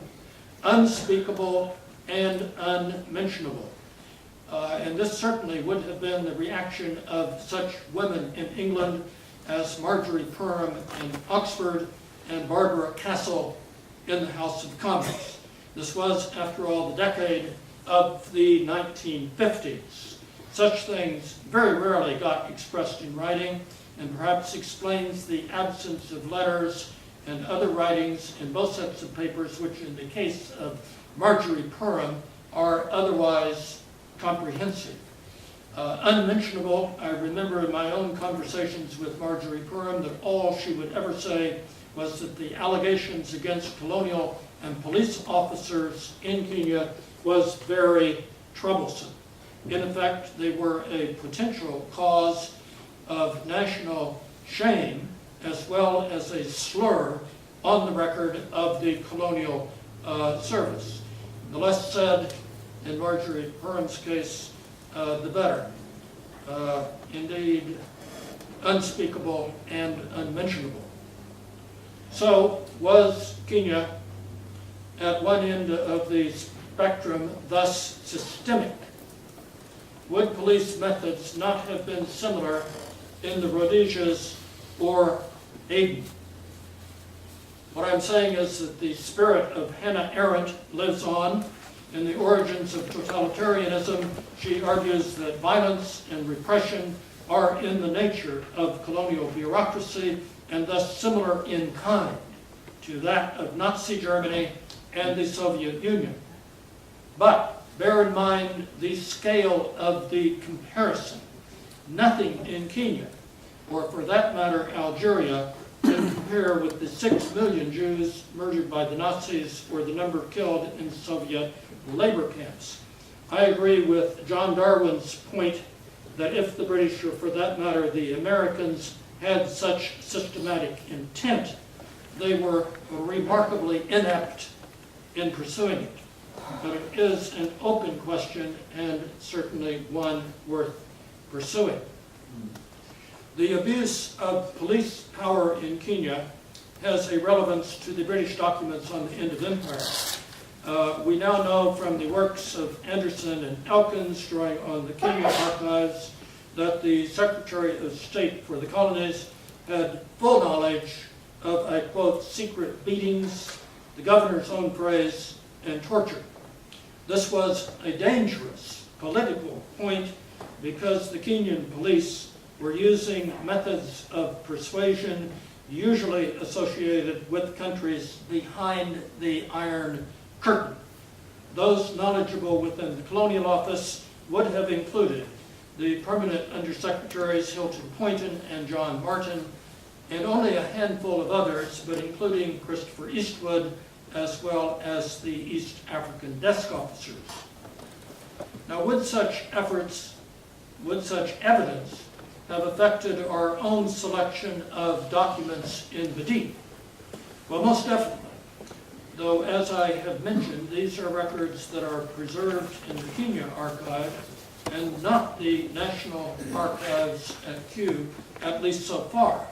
Speaker 4: Unspeakable and unmentionable. And this certainly would have been the reaction of such women in England as Marjorie Perham in Oxford and Barbara Castle in the House of Commons. This was, after all, the decade of the 1950s. Such things very rarely got expressed in writing, and perhaps explains the absence of letters and other writings in both sets of papers, which in the case of Marjorie Perham are otherwise comprehensive. Unmentionable, I remember in my own conversations with Marjorie Perham that all she would ever say was that the allegations against colonial and police officers in Kenya was very troublesome. In effect, they were a potential cause of national shame as well as a slur on the record of the colonial service. The less said in Marjorie Perham's case, the better. Indeed, unspeakable and unmentionable. So was Kenya at one end of the spectrum thus systemic? Would police methods not have been similar in the Rhodesias or Aden? What I'm saying is that the spirit of Hannah Arendt lives on. In The Origins of Totalitarianism, she argues that violence and repression are in the nature of colonial bureaucracy and thus similar in kind to that of Nazi Germany and the Soviet Union. But bear in mind the scale of the comparison. Nothing in Kenya, or for that matter Algeria, can compare with the 6 million Jews murdered by the Nazis or the number killed in Soviet labor camps. I agree with John Darwin's point that if the British, or for that matter the Americans, had such systematic intent, they were remarkably inept in pursuing it. But it is an open question and certainly one worth pursuing. The abuse of police power in Kenya has a relevance to the British documents on the end of empire. We now know from the works of Anderson and Elkins drawing on the Kenya archives that the Secretary of State for the colonies had full knowledge of, I quote, secret beatings, the governor's own phrase, and torture. This was a dangerous political point because the Kenyan police were using methods of persuasion usually associated with countries behind the Iron Curtain. Those knowledgeable within the Colonial Office would have included the permanent undersecretaries Hilton Poynton and John Martin, and only a handful of others, but including Christopher Eastwood, as well as the East African desk officers. Now, would such evidence have affected our own selection of documents in the deep? Well, most definitely. Though, as I have mentioned, these are records that are preserved in the Kenya archive and not the National Archives at Kew, at least so far.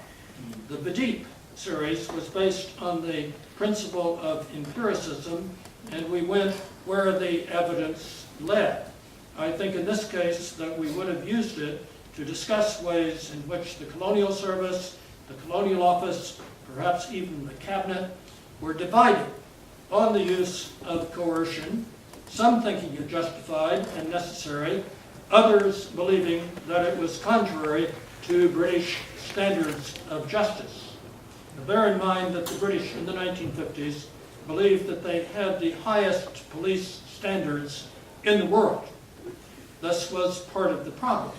Speaker 4: The Badip series was based on the principle of empiricism, and we went where the evidence led. I think in this case that we would have used it to discuss ways in which the Colonial Service, the Colonial Office, perhaps even the Cabinet, were divided on the use of coercion, some thinking it justified and necessary, others believing that it was contrary to British standards of justice. Now, bear in mind that the British in the 1950s believed that they had the highest police standards in the world. This was part of the problem.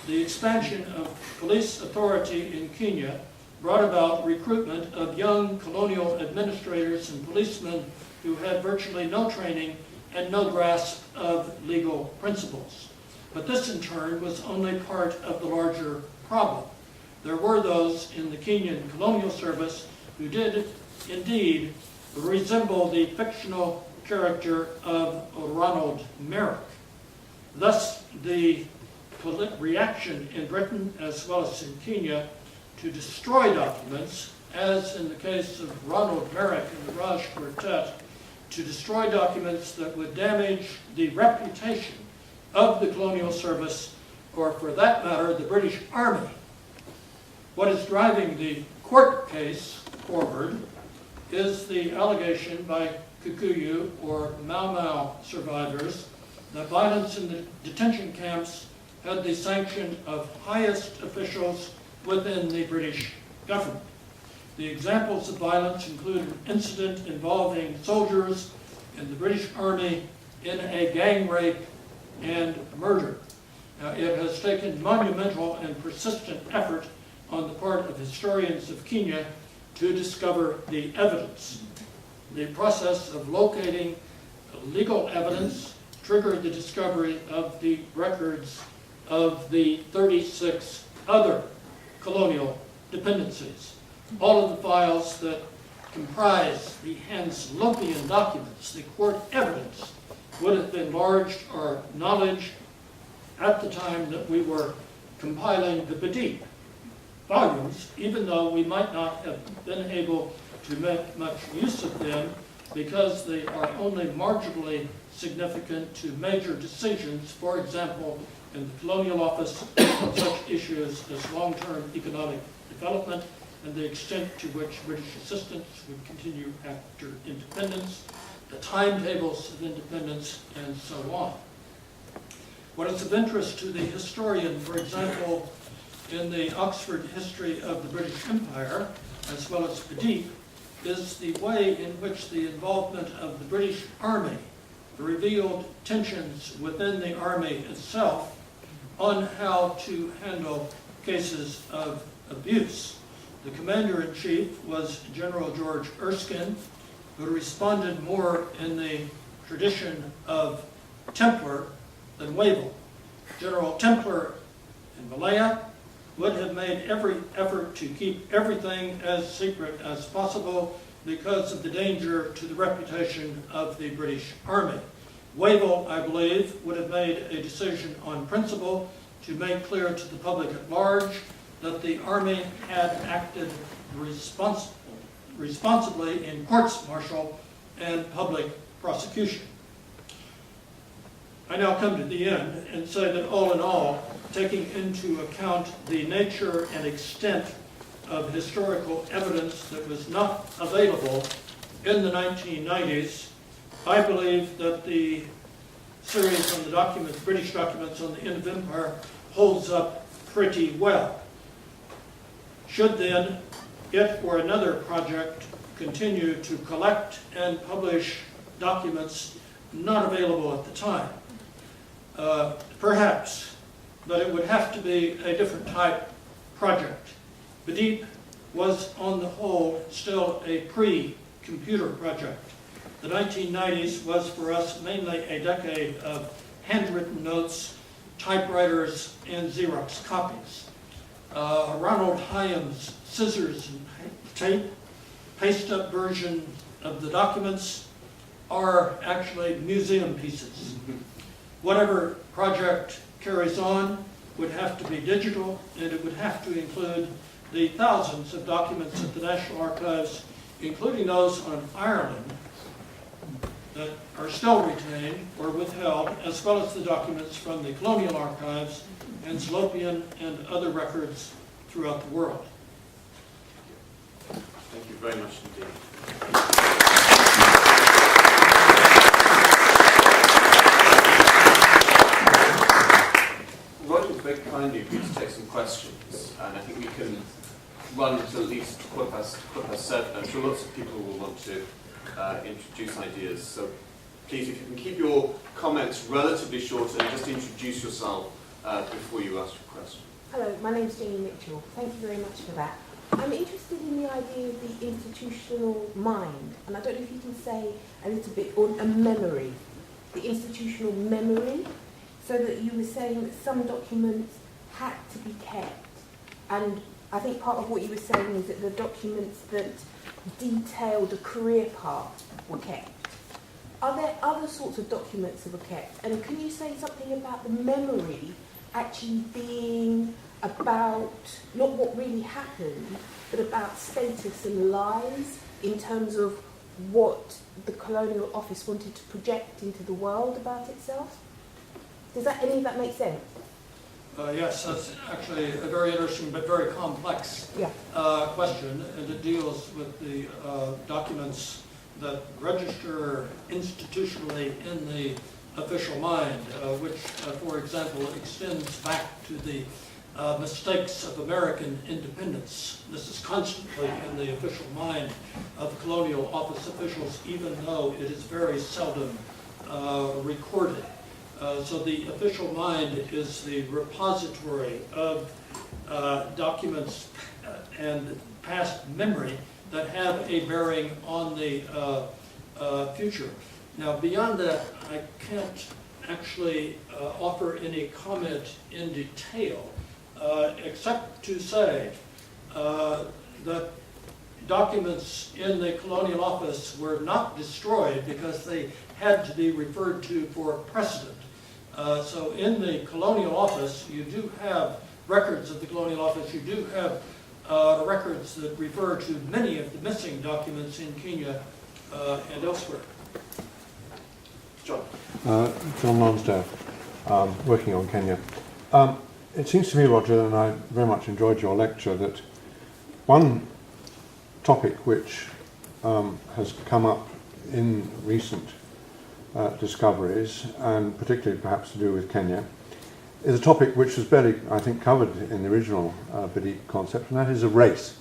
Speaker 4: The expansion of police authority in Kenya brought about recruitment of young colonial administrators and policemen who had virtually no training and no grasp of legal principles. But this in turn was only part of the larger problem. There were those in the Kenyan Colonial Service who did indeed resemble the fictional character of Ronald Merrick. Thus, the reaction in Britain as well as in Kenya to destroy documents, as in the case of Ronald Merrick and the Raj Quartet, to destroy documents that would damage the reputation of the Colonial Service, or for that matter, the British Army. What is driving the court case forward is the allegation by Kikuyu or Mau Mau survivors that violence in the detention camps had the sanction of highest officials within the British government. The examples of violence include an incident involving soldiers in the British Army in a gang rape and murder. Now, it has taken monumental and persistent effort on the part of historians of Kenya to discover the evidence. The process of locating legal evidence triggered the discovery of the records of the 36 other colonial dependencies. All of the files that comprise the Hanslopian documents, the court evidence, would have enlarged our knowledge at the time that we were compiling the Badib volumes, even though we might not have been able to make much use of them because they are only marginally significant to major decisions, for example, in the Colonial Office on such issues as long-term economic development and the extent to which British assistance would continue after independence, the timetables of independence, and so on. What is of interest to the historian, for example, in the Oxford History of the British Empire, as well as Badib, is the way in which the involvement of the British Army revealed tensions within the Army itself on how to handle cases of abuse. The commander-in-chief was General George Erskine, who responded more in the tradition of Templar than Wavell. General Templar in Malaya would have made every effort to keep everything as secret as possible because of the danger to the reputation of the British Army. Wavell, I believe, would have made a decision on principle to make clear to the public at large that the Army had acted responsibly in courts-martial and public prosecution. I now come to the end and say that all in all, taking into account the nature and extent of historical evidence that was not available in the 1990s, I believe that the series on the documents, British documents on the end of empire, holds up pretty well. Should then it or another project continue to collect and publish documents not available at the time? Perhaps, but it would have to be a different type project. Badib was, on the whole, still a pre-computer project. The 1990s was for us mainly a decade of handwritten notes, typewriters, and Xerox copies. Ronald Hyam's scissors and tape, paste-up version of the documents are actually museum pieces. Whatever project carries on would have to be digital, and it would have to include the thousands of documents at the National Archives, including those on Ireland that are still retained or withheld, as well as the documents from the Colonial Archives, Hanslopian, and other records throughout the world.
Speaker 2: Thank you very much indeed. Roger was very kind of you to take some questions, and I think we can run until at least quarter past 7. I'm sure lots of people will want to introduce ideas. So please, if you can keep your comments relatively short and just introduce yourself before you ask your question.
Speaker 5: Hello, my name's Jenny Mitchell. Thank you very much for that. I'm interested in the idea of the institutional mind, and I don't know if you can say a little bit on a memory, the institutional memory, so that you were saying that some documents had to be kept, and I think part of what you were saying is that the documents that detailed the career path were kept. Are there other sorts of documents that were kept? And can you say something about the memory actually being about not what really happened, but about status and lies in terms of what the Colonial Office wanted to project into the world about itself? Does that any of that make sense?
Speaker 4: Yes, that's actually a very interesting but very complex question, and it deals with the documents that register institutionally in the official mind, which, for example, extends back to the mistakes of American independence. This is constantly in the official mind of Colonial Office officials, even though it is very seldom recorded. So the official mind is the repository of documents and past memory that have a bearing on the future. Now, beyond that, I can't actually offer any comment in detail, except to say that documents in the Colonial Office were not destroyed because they had to be referred to for precedent. So in the Colonial Office, you do have records of the Colonial Office. You do have records that refer to many of the missing documents in Kenya and elsewhere.
Speaker 2: John.
Speaker 6: John Lonsdale, working on Kenya. It seems to me, Roger, and I very much enjoyed your lecture, that one topic which has come up in recent discoveries, and particularly perhaps to do with Kenya, is a topic which was barely, I think, covered in the original Bidit concept, and that is of race.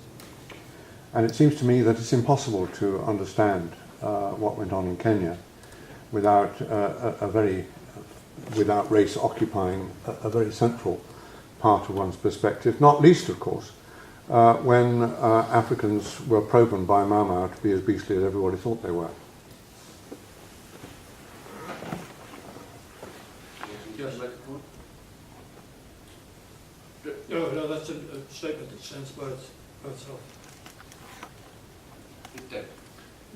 Speaker 6: And it seems to me that it's impossible to understand what went on in Kenya without without race occupying a very central part of one's perspective, not least, of course, when Africans were proven by Mau Mau to be as beastly as everybody thought they were.
Speaker 4: Yes. No, that's a statement that stands by itself.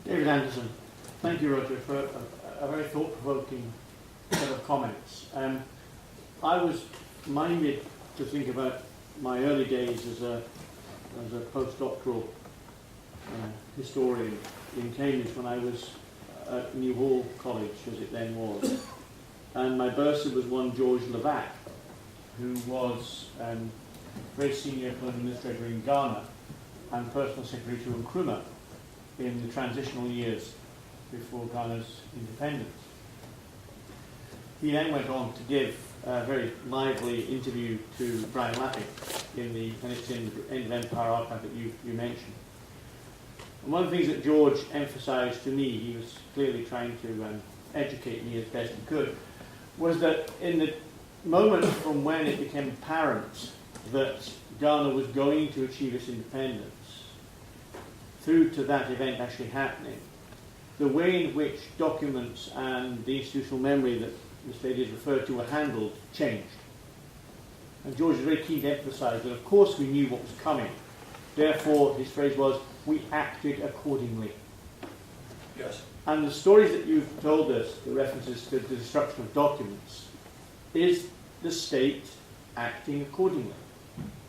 Speaker 7: David Anderson, thank you, Roger, for a very thought-provoking set of comments. I was minded to think about my early days as a postdoctoral historian in Cambridge when I was at New Hall College, as it then was. And my bursar was one George Levac, who was very senior colonial administrator in Ghana and personal secretary to Nkrumah in the transitional years before Ghana's independence. He then went on to give a very lively interview to Brian Lapping and it's in the End of Empire archive that you mentioned. And one of the things that George emphasised to me, he was clearly trying to educate me as best he could, was that in the moment from when it became apparent that Ghana was going to achieve its independence, through to that event actually happening, the way in which documents and the institutional memory that this lady has referred to were handled changed. And George was very keen to emphasise that of course we knew what was coming. Therefore, his phrase was, we acted accordingly.
Speaker 4: Yes.
Speaker 7: And the stories that you've told us, the references to the destruction of documents, is the state acting accordingly,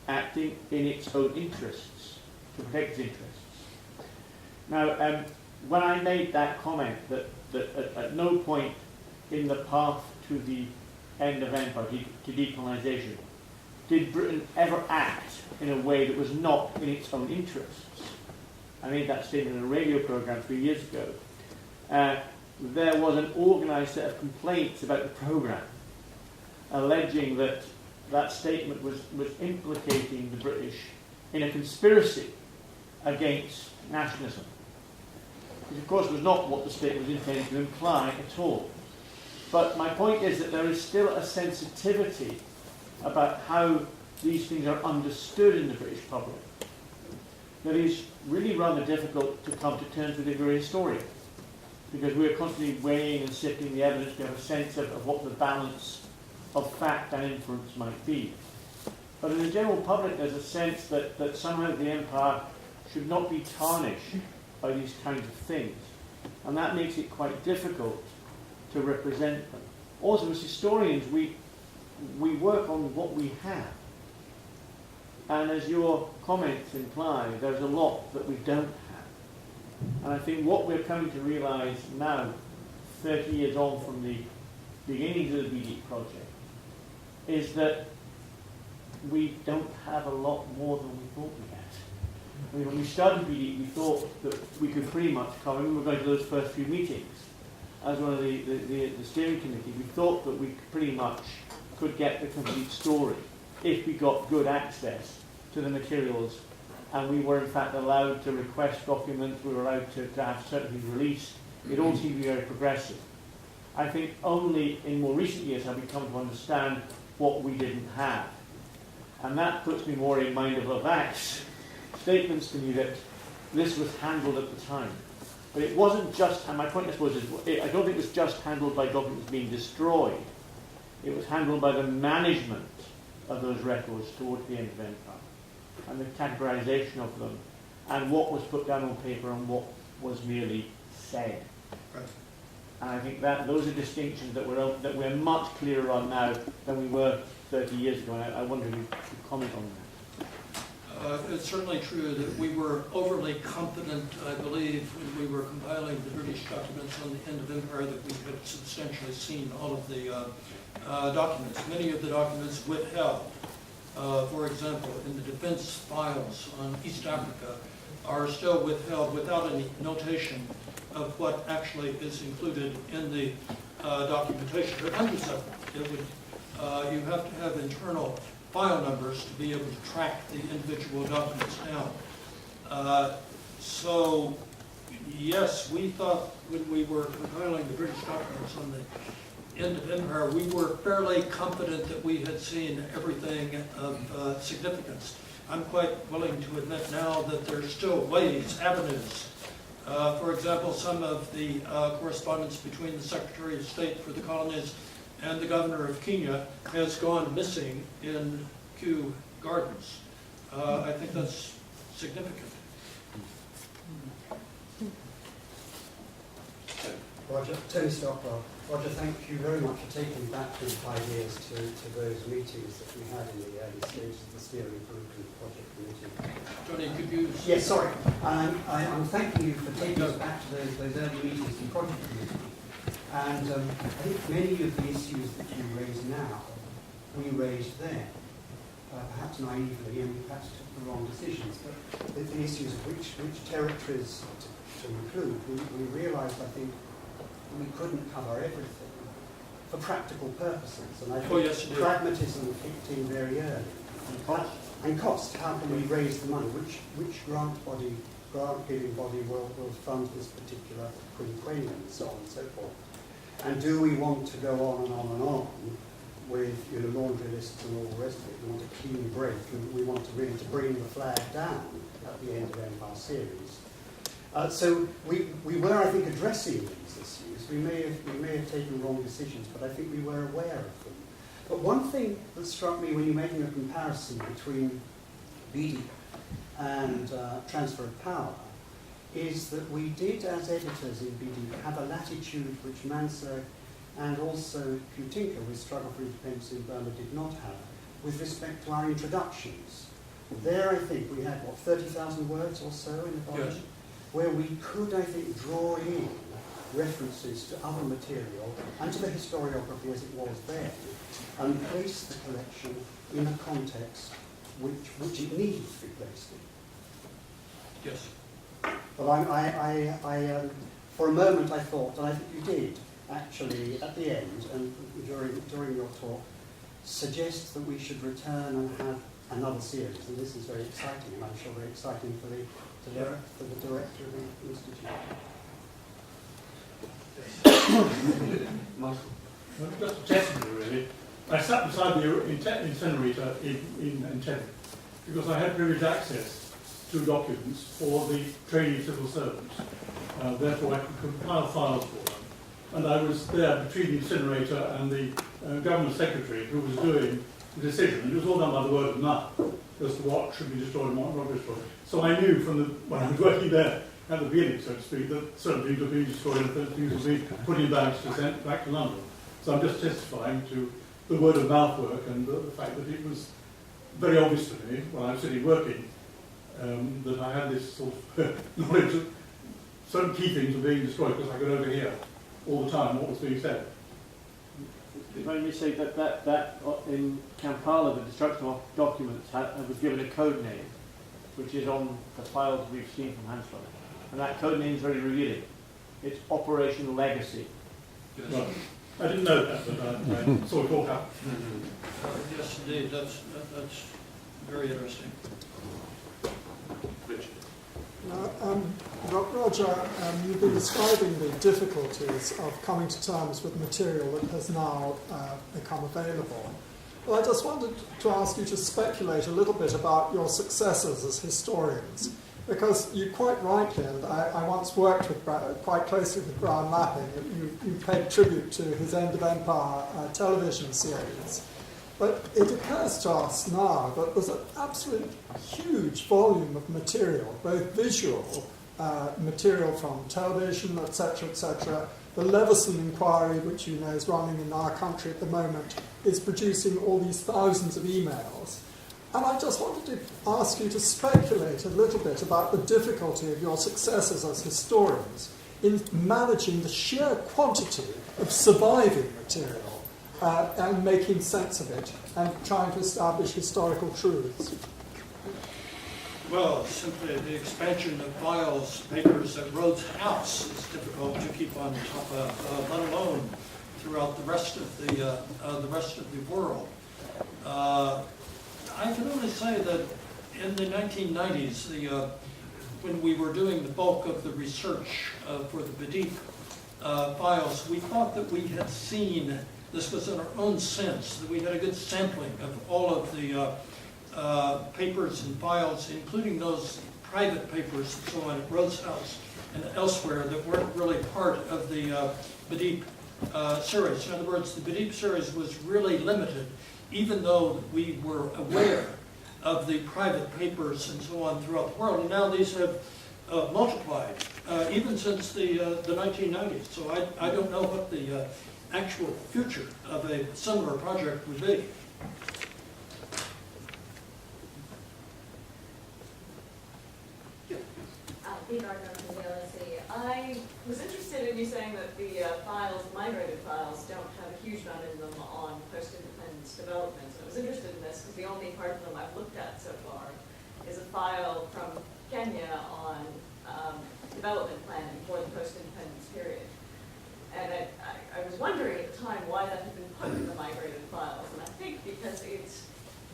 Speaker 7: acting in its own interests, to protect its interests. Now, when I made that comment that at no point in the path to the end of empire, to decolonization, did Britain ever act in a way that was not in its own interests. I made that statement in a radio program 3 years ago. There was an organised set of complaints about the programme, alleging that that statement was implicating the British in a conspiracy against nationalism. Which of course was not what the statement was intended to imply at all. But my point is that there is still a sensitivity about how these things are understood in the British public that is really rather difficult to come to terms with if you're a historian. Because we're constantly weighing and sifting the evidence to have a sense of what the balance of fact and inference might be. But in the general public, there's a sense that somehow the empire should not be tarnished by these kinds of things. And that makes it quite difficult to represent them. Also, as historians, we work on what we have. And as your comments imply, there's a lot that we don't have. And I think what we're coming to realise now, 30 years on from the beginnings of the BD project, is that we don't have a lot more than we thought we had. I mean, when we started BD, we thought that we could pretty much cover, we were going to those first few meetings as one of the steering committee, we thought that we pretty much could get the complete story if we got good access to the materials, and we were in fact allowed to request documents, we were allowed to have certain things released. It all seemed to be very progressive. I think only in more recent years have we come to understand what we didn't have. And that puts me more in mind of Levac's statements to me that this was handled at the time. But it wasn't just, and my point I suppose is, I don't think it was just handled by documents being destroyed. It was handled by the management of those records towards the end of empire, and the categorization of them, and what was put down on paper and what was merely said.
Speaker 4: Right.
Speaker 7: And I think that those are distinctions that we're much clearer on now than we were 30 years ago. And I wonder if you could comment on that.
Speaker 4: It's certainly true that we were overly confident, I believe, when we were compiling the British documents on the end of empire, that we had substantially seen all of the documents. Many of the documents withheld, for example, in the defense files on East Africa, are still withheld without any notation of what actually is included in the documentation. There are hundreds of them. You have to have internal file numbers to be able to track the individual documents down. So, yes, we thought when we were compiling the British documents on the end of empire, we were fairly confident that we had seen everything of significance. I'm quite willing to admit now that there's still ways, avenues. For example, some of the correspondence between the Secretary of State for the Colonies and the Governor of Kenya has gone missing in Kew Gardens. I think that's significant.
Speaker 8: Roger, Tony Stockwell. Roger, thank you very much for taking back these ideas to those meetings that we had in the early stages of the steering group and project committee.
Speaker 4: Tony, could you...
Speaker 8: Yes, sorry. I'm thanking you for taking us back to those early meetings in project committee. And I think many of the issues that you raise now, we raised then. Perhaps naively, and we perhaps took the wrong decisions, but the issues of which territories to include, we realised, I think, we couldn't cover everything for practical purposes. And I think pragmatism kicked in very early. And cost, how can we raise the money? Which grant giving body will fund this particular quinquennium, and so on and so forth. And do we want to go on and on and on with laundry lists and all the rest of it? We want a clean break, and we want to really bring the flag down at the end of Empire series. So we were, I think, addressing these issues. We may have taken wrong decisions, but I think we were aware of them. But one thing that struck me when you're making a comparison between BD and transfer of power is that we did, as editors in BD, have a latitude which Mansell and also Putinka, with Struggle for Independence in Burma, did not have, with respect to our introductions. There, I think, we had, 30,000 words or so in the volume? Yes. Where we could, I think, draw in references to other material and to the historiography as it was then, and place the collection in a context which it needed to be placed in.
Speaker 4: Yes.
Speaker 8: But I for a moment I thought, and I think you did, actually, at the end, and during your talk, suggest that we should return and have another series. And this is very exciting, and I'm sure very exciting for the director of the institute.
Speaker 3: Well, just a testimony, really. I sat beside the incinerator in Entebbe because I had privileged access to documents for the trainee civil servants. Therefore, I could compile files for them. And I was there between the incinerator and the government secretary who was doing the decision. And it was all done by the word of mouth as to what should be destroyed and what not destroyed. So I knew when I was working there at the beginning, so to speak, that certain things would be destroyed and certain things would be put in bags to send back to London. So I'm just testifying to the word of mouth work and the fact that it was very obvious to me when I was sitting working that I had this sort of knowledge that certain key things were being destroyed because I could overhear all the time what was being said.
Speaker 7: If I may say that in Kampala, the destruction of documents was given a code name, which is on the files we've seen from Hanslow. And that code name is very revealing. It's Operation Legacy.
Speaker 4: Yes.
Speaker 3: Right. I didn't know that, but I saw it all out.
Speaker 4: Yes, indeed. That's very interesting.
Speaker 2: Richard.
Speaker 9: Roger, you've been describing the difficulties of coming to terms with material that has now become available. Well, I just wanted to ask you to speculate a little bit about your successors as historians. Because you quite rightly, and I once worked with quite closely with Brian Lapping, you paid tribute to his End of Empire television series. But it occurs to us now that there's an absolute huge volume of material, both visual material from television, etc. The Leveson inquiry, which you know is running in our country at the moment, is producing all these thousands of emails. And I just wanted to ask you to speculate a little bit about the difficulty of your successors as historians in managing the sheer quantity of surviving material and making sense of it and trying to establish historical truths.
Speaker 4: Well, simply the expansion of files, papers at Rhodes House is difficult to keep on top of, let alone throughout the rest of the world. I can only say that in the 1990s, when we were doing the bulk of the research for the Badip files, we thought that we had seen, this was in our own sense, that we had a good sampling of all of the papers and files, including those private papers and so on at Rhodes House and elsewhere that weren't really part of the Badip series. In other words, the Badip series was really limited, even though we were aware of the private papers and so on throughout the world. And now these have multiplied, even since the 1990s. So I don't know what the actual future of a similar project would be.
Speaker 10: I was interested in you saying that the files, migrated files, don't have a huge amount in them on post-independence development. And I was interested in this because the only part of them I've looked at so far is a file from Kenya on development planning for the post-independence period. And I was wondering at the time why that had been put in the migrated files. And I think because it's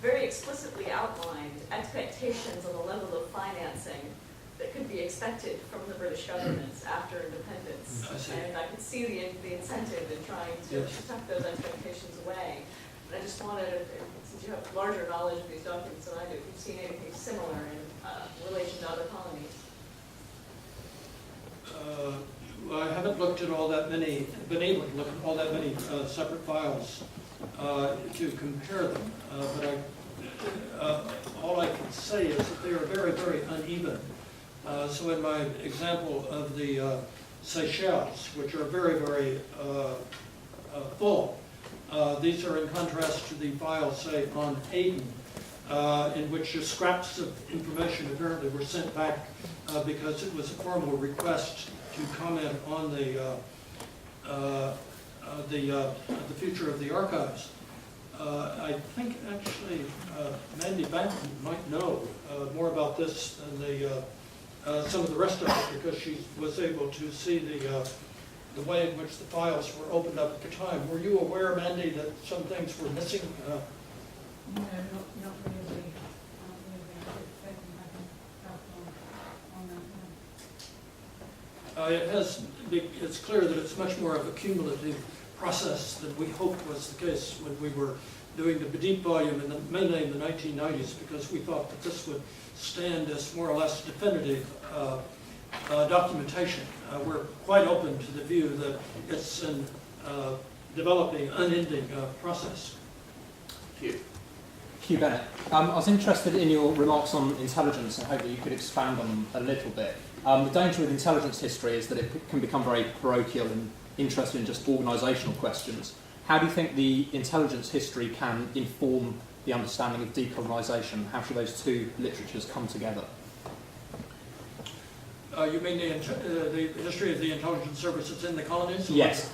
Speaker 10: very explicitly outlined expectations on the level of financing that could be expected from the British governments after independence. And I could see the incentive in trying to tuck those expectations away. And I just wanted, since you have larger knowledge of these documents than I do, if you've seen anything similar in relation to other colonies.
Speaker 4: Well, I haven't looked at all that many, been able to look at all that many separate files to compare them. But all I can say is that they are very, very uneven. So in my example of the Seychelles, which are very, very full, these are in contrast to the files, say, on Aden, in which just scraps of information apparently were sent back because it was a formal request to comment on the future of the archives. I think actually Mandy Banton might know more about this than some of the rest of it, because she was able to see the way in which the files were opened up at the time. Were you aware, Mandy, that some things were missing?
Speaker 11: No, not really.
Speaker 4: It's clear that it's much more of a cumulative process than we hoped was the case when we were doing the Badip volume, mainly in the 1990s, because we thought that this would stand as more or less definitive documentation. We're quite open to the view that it's an developing, unending process.
Speaker 2: Hugh.
Speaker 12: Hugh Bennett. I was interested in your remarks on intelligence and hope that you could expand on them a little bit. The danger with intelligence history is that it can become very parochial and interested in just organisational questions. How do you think the intelligence history can inform the understanding of decolonisation? How should those two literatures come together?
Speaker 4: You mean the history of the intelligence services in the colonies?
Speaker 12: Yes.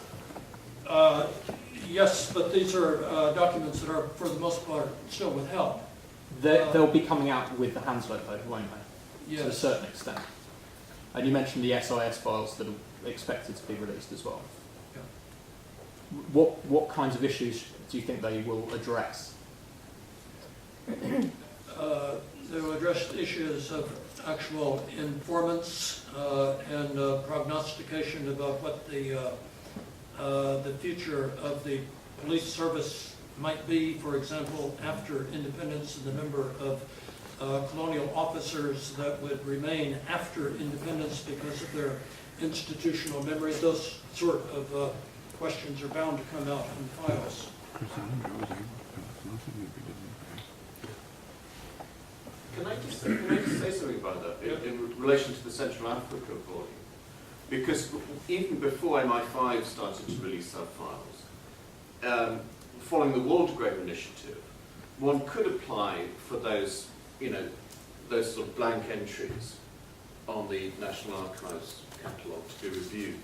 Speaker 4: Yes, but these are documents that are, for the most part, still withheld.
Speaker 12: They'll be coming out with the Hanslope, though, won't they?
Speaker 4: Yes.
Speaker 12: To a certain extent. And you mentioned the SIS files that are expected to be released as well.
Speaker 4: Yeah.
Speaker 12: What kinds of issues do you think they will address?
Speaker 4: They will address issues of actual informants and prognostication about what the future of the police service might be, for example, after independence, and the number of colonial officers that would remain after independence because of their institutional memory. Those sort of questions are bound to come out in files.
Speaker 2: Can I just say something about that in relation to the Central Africa volume? Because even before MI5 started to release our files, following the Waldegrave initiative, one could apply for those, those sort of blank entries on the National Archives catalogue to be reviewed.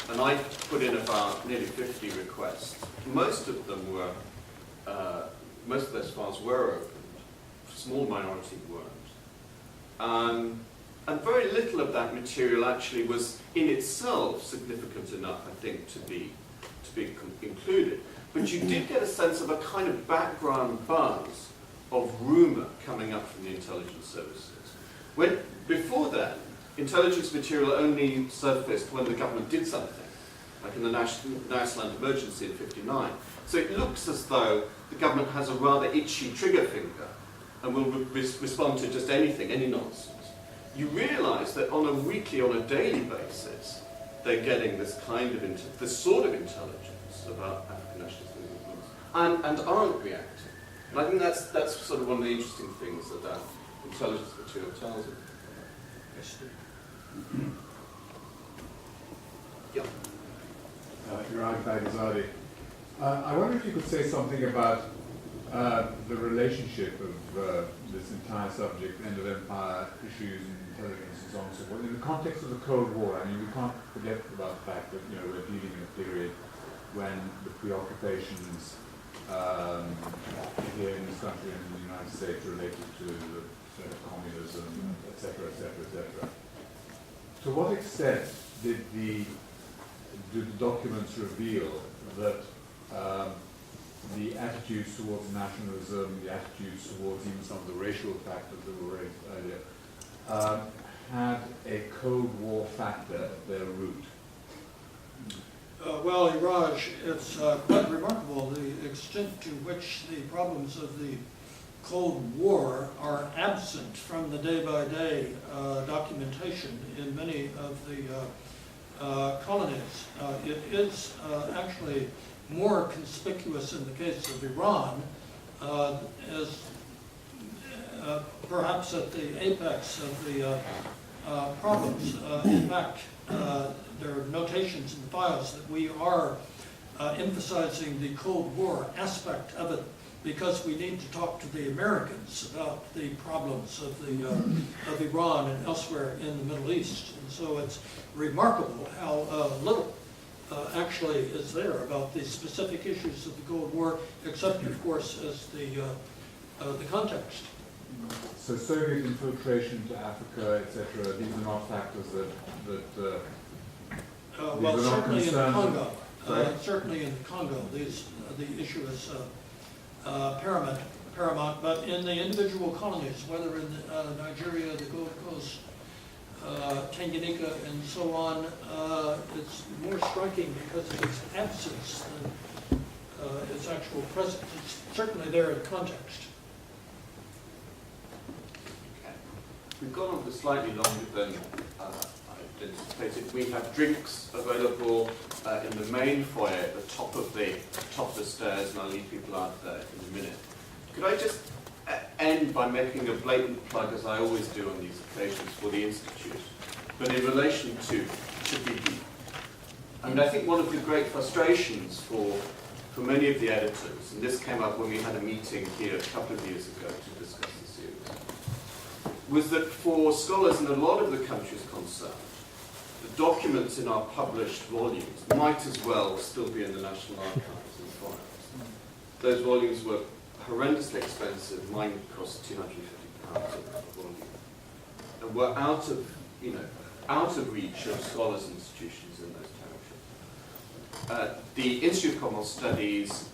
Speaker 2: And I put in about nearly 50 requests. Most of them were, most of those files were opened. A small minority weren't. And very little of that material actually was in itself significant enough, I think, to be included. But you did get a sense of a kind of background buzz of rumour coming up from the intelligence services. Before then, intelligence material only surfaced when the government did something, like in the Iceland emergency in '59. So it looks as though the government has a rather itchy trigger finger and will respond to just anything, any nonsense. You realise that on a weekly, on a daily basis, they're getting this kind of, this sort of intelligence about African nationalist movements and aren't reacting. And I think that's sort of one of the interesting things that that intelligence material tells us.
Speaker 4: Yes,
Speaker 2: Yeah.
Speaker 13: Iraq Baghdadi. I wonder if you could say something about the relationship of this entire subject, end of empire issues and intelligence and so on and so forth, in the context of the Cold War. I mean, we can't forget about the fact that we're dealing in a period when the preoccupations here in this country and in the United States related to the threat of communism, etc., etc., etc. To what extent do the documents reveal that the attitudes towards nationalism, the attitudes towards even some of the racial factors that were raised earlier, had a Cold War factor at their root?
Speaker 4: Well, Iraj, it's quite remarkable the extent to which the problems of the Cold War are absent from the day-by-day documentation in many of the colonies. It is actually more conspicuous in the case of Iran, as perhaps at the apex of the problems. In fact, there are notations in the files that we are emphasizing the Cold War aspect of it because we need to talk to the Americans about the problems of Iran and elsewhere in the Middle East. And so it's remarkable how little actually is there about the specific issues of the Cold War, except, of course, as the context.
Speaker 13: So Soviet infiltration to Africa, etc., these are not factors that
Speaker 4: well, certainly in the Congo. Certainly in the Congo, the issue is paramount. But in the individual colonies, whether in Nigeria, the Gold Coast, Tanganyika, and so on, it's more striking because of its absence than its actual presence. It's certainly there in context.
Speaker 2: Okay. We've gone on for slightly longer than I anticipated. We have drinks available in the main foyer at the top of the stairs, and I'll leave people out there in a minute. Could I just end by making a blatant plug, as I always do on these occasions, for the Institute, but in relation to BP. I mean, I think one of the great frustrations for many of the editors, and this came up when we had a meeting here a couple of years ago to discuss the series, was that for scholars in a lot of the countries concerned, the documents in our published volumes might as well still be in the National Archives and files. Those volumes were horrendously expensive. Mine cost £250 a volume, and were out of reach of scholars and institutions in those territories. The Institute of Commonwealth Studies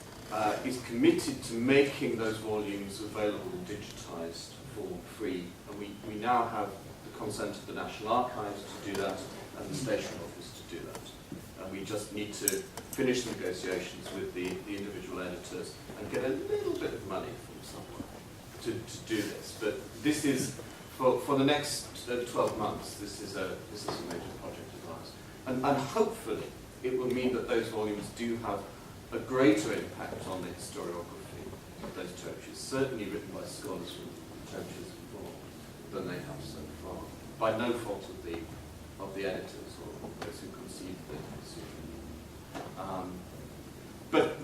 Speaker 2: is committed to making those volumes available digitized for free, and we now have the consent of the National Archives to do that and the Station Office to do that. And we just need to finish the negotiations with the individual editors and get a little bit of money from somewhere to do this. But this is, for the next 12 months, this is a major project of ours. And hopefully it will mean that those volumes do have a greater impact on the historiography of those churches, certainly written by scholars from churches involved, than they have so far, by no fault of the editors or those who conceived the decision. But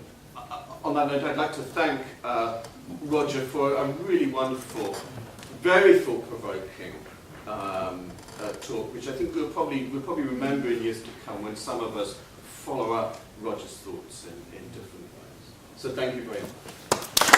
Speaker 2: on that note, I'd like to thank Roger for a really wonderful, very thought-provoking talk, which I think we'll probably remember in years to come when some of us follow up Roger's thoughts in different ways. So thank you very much.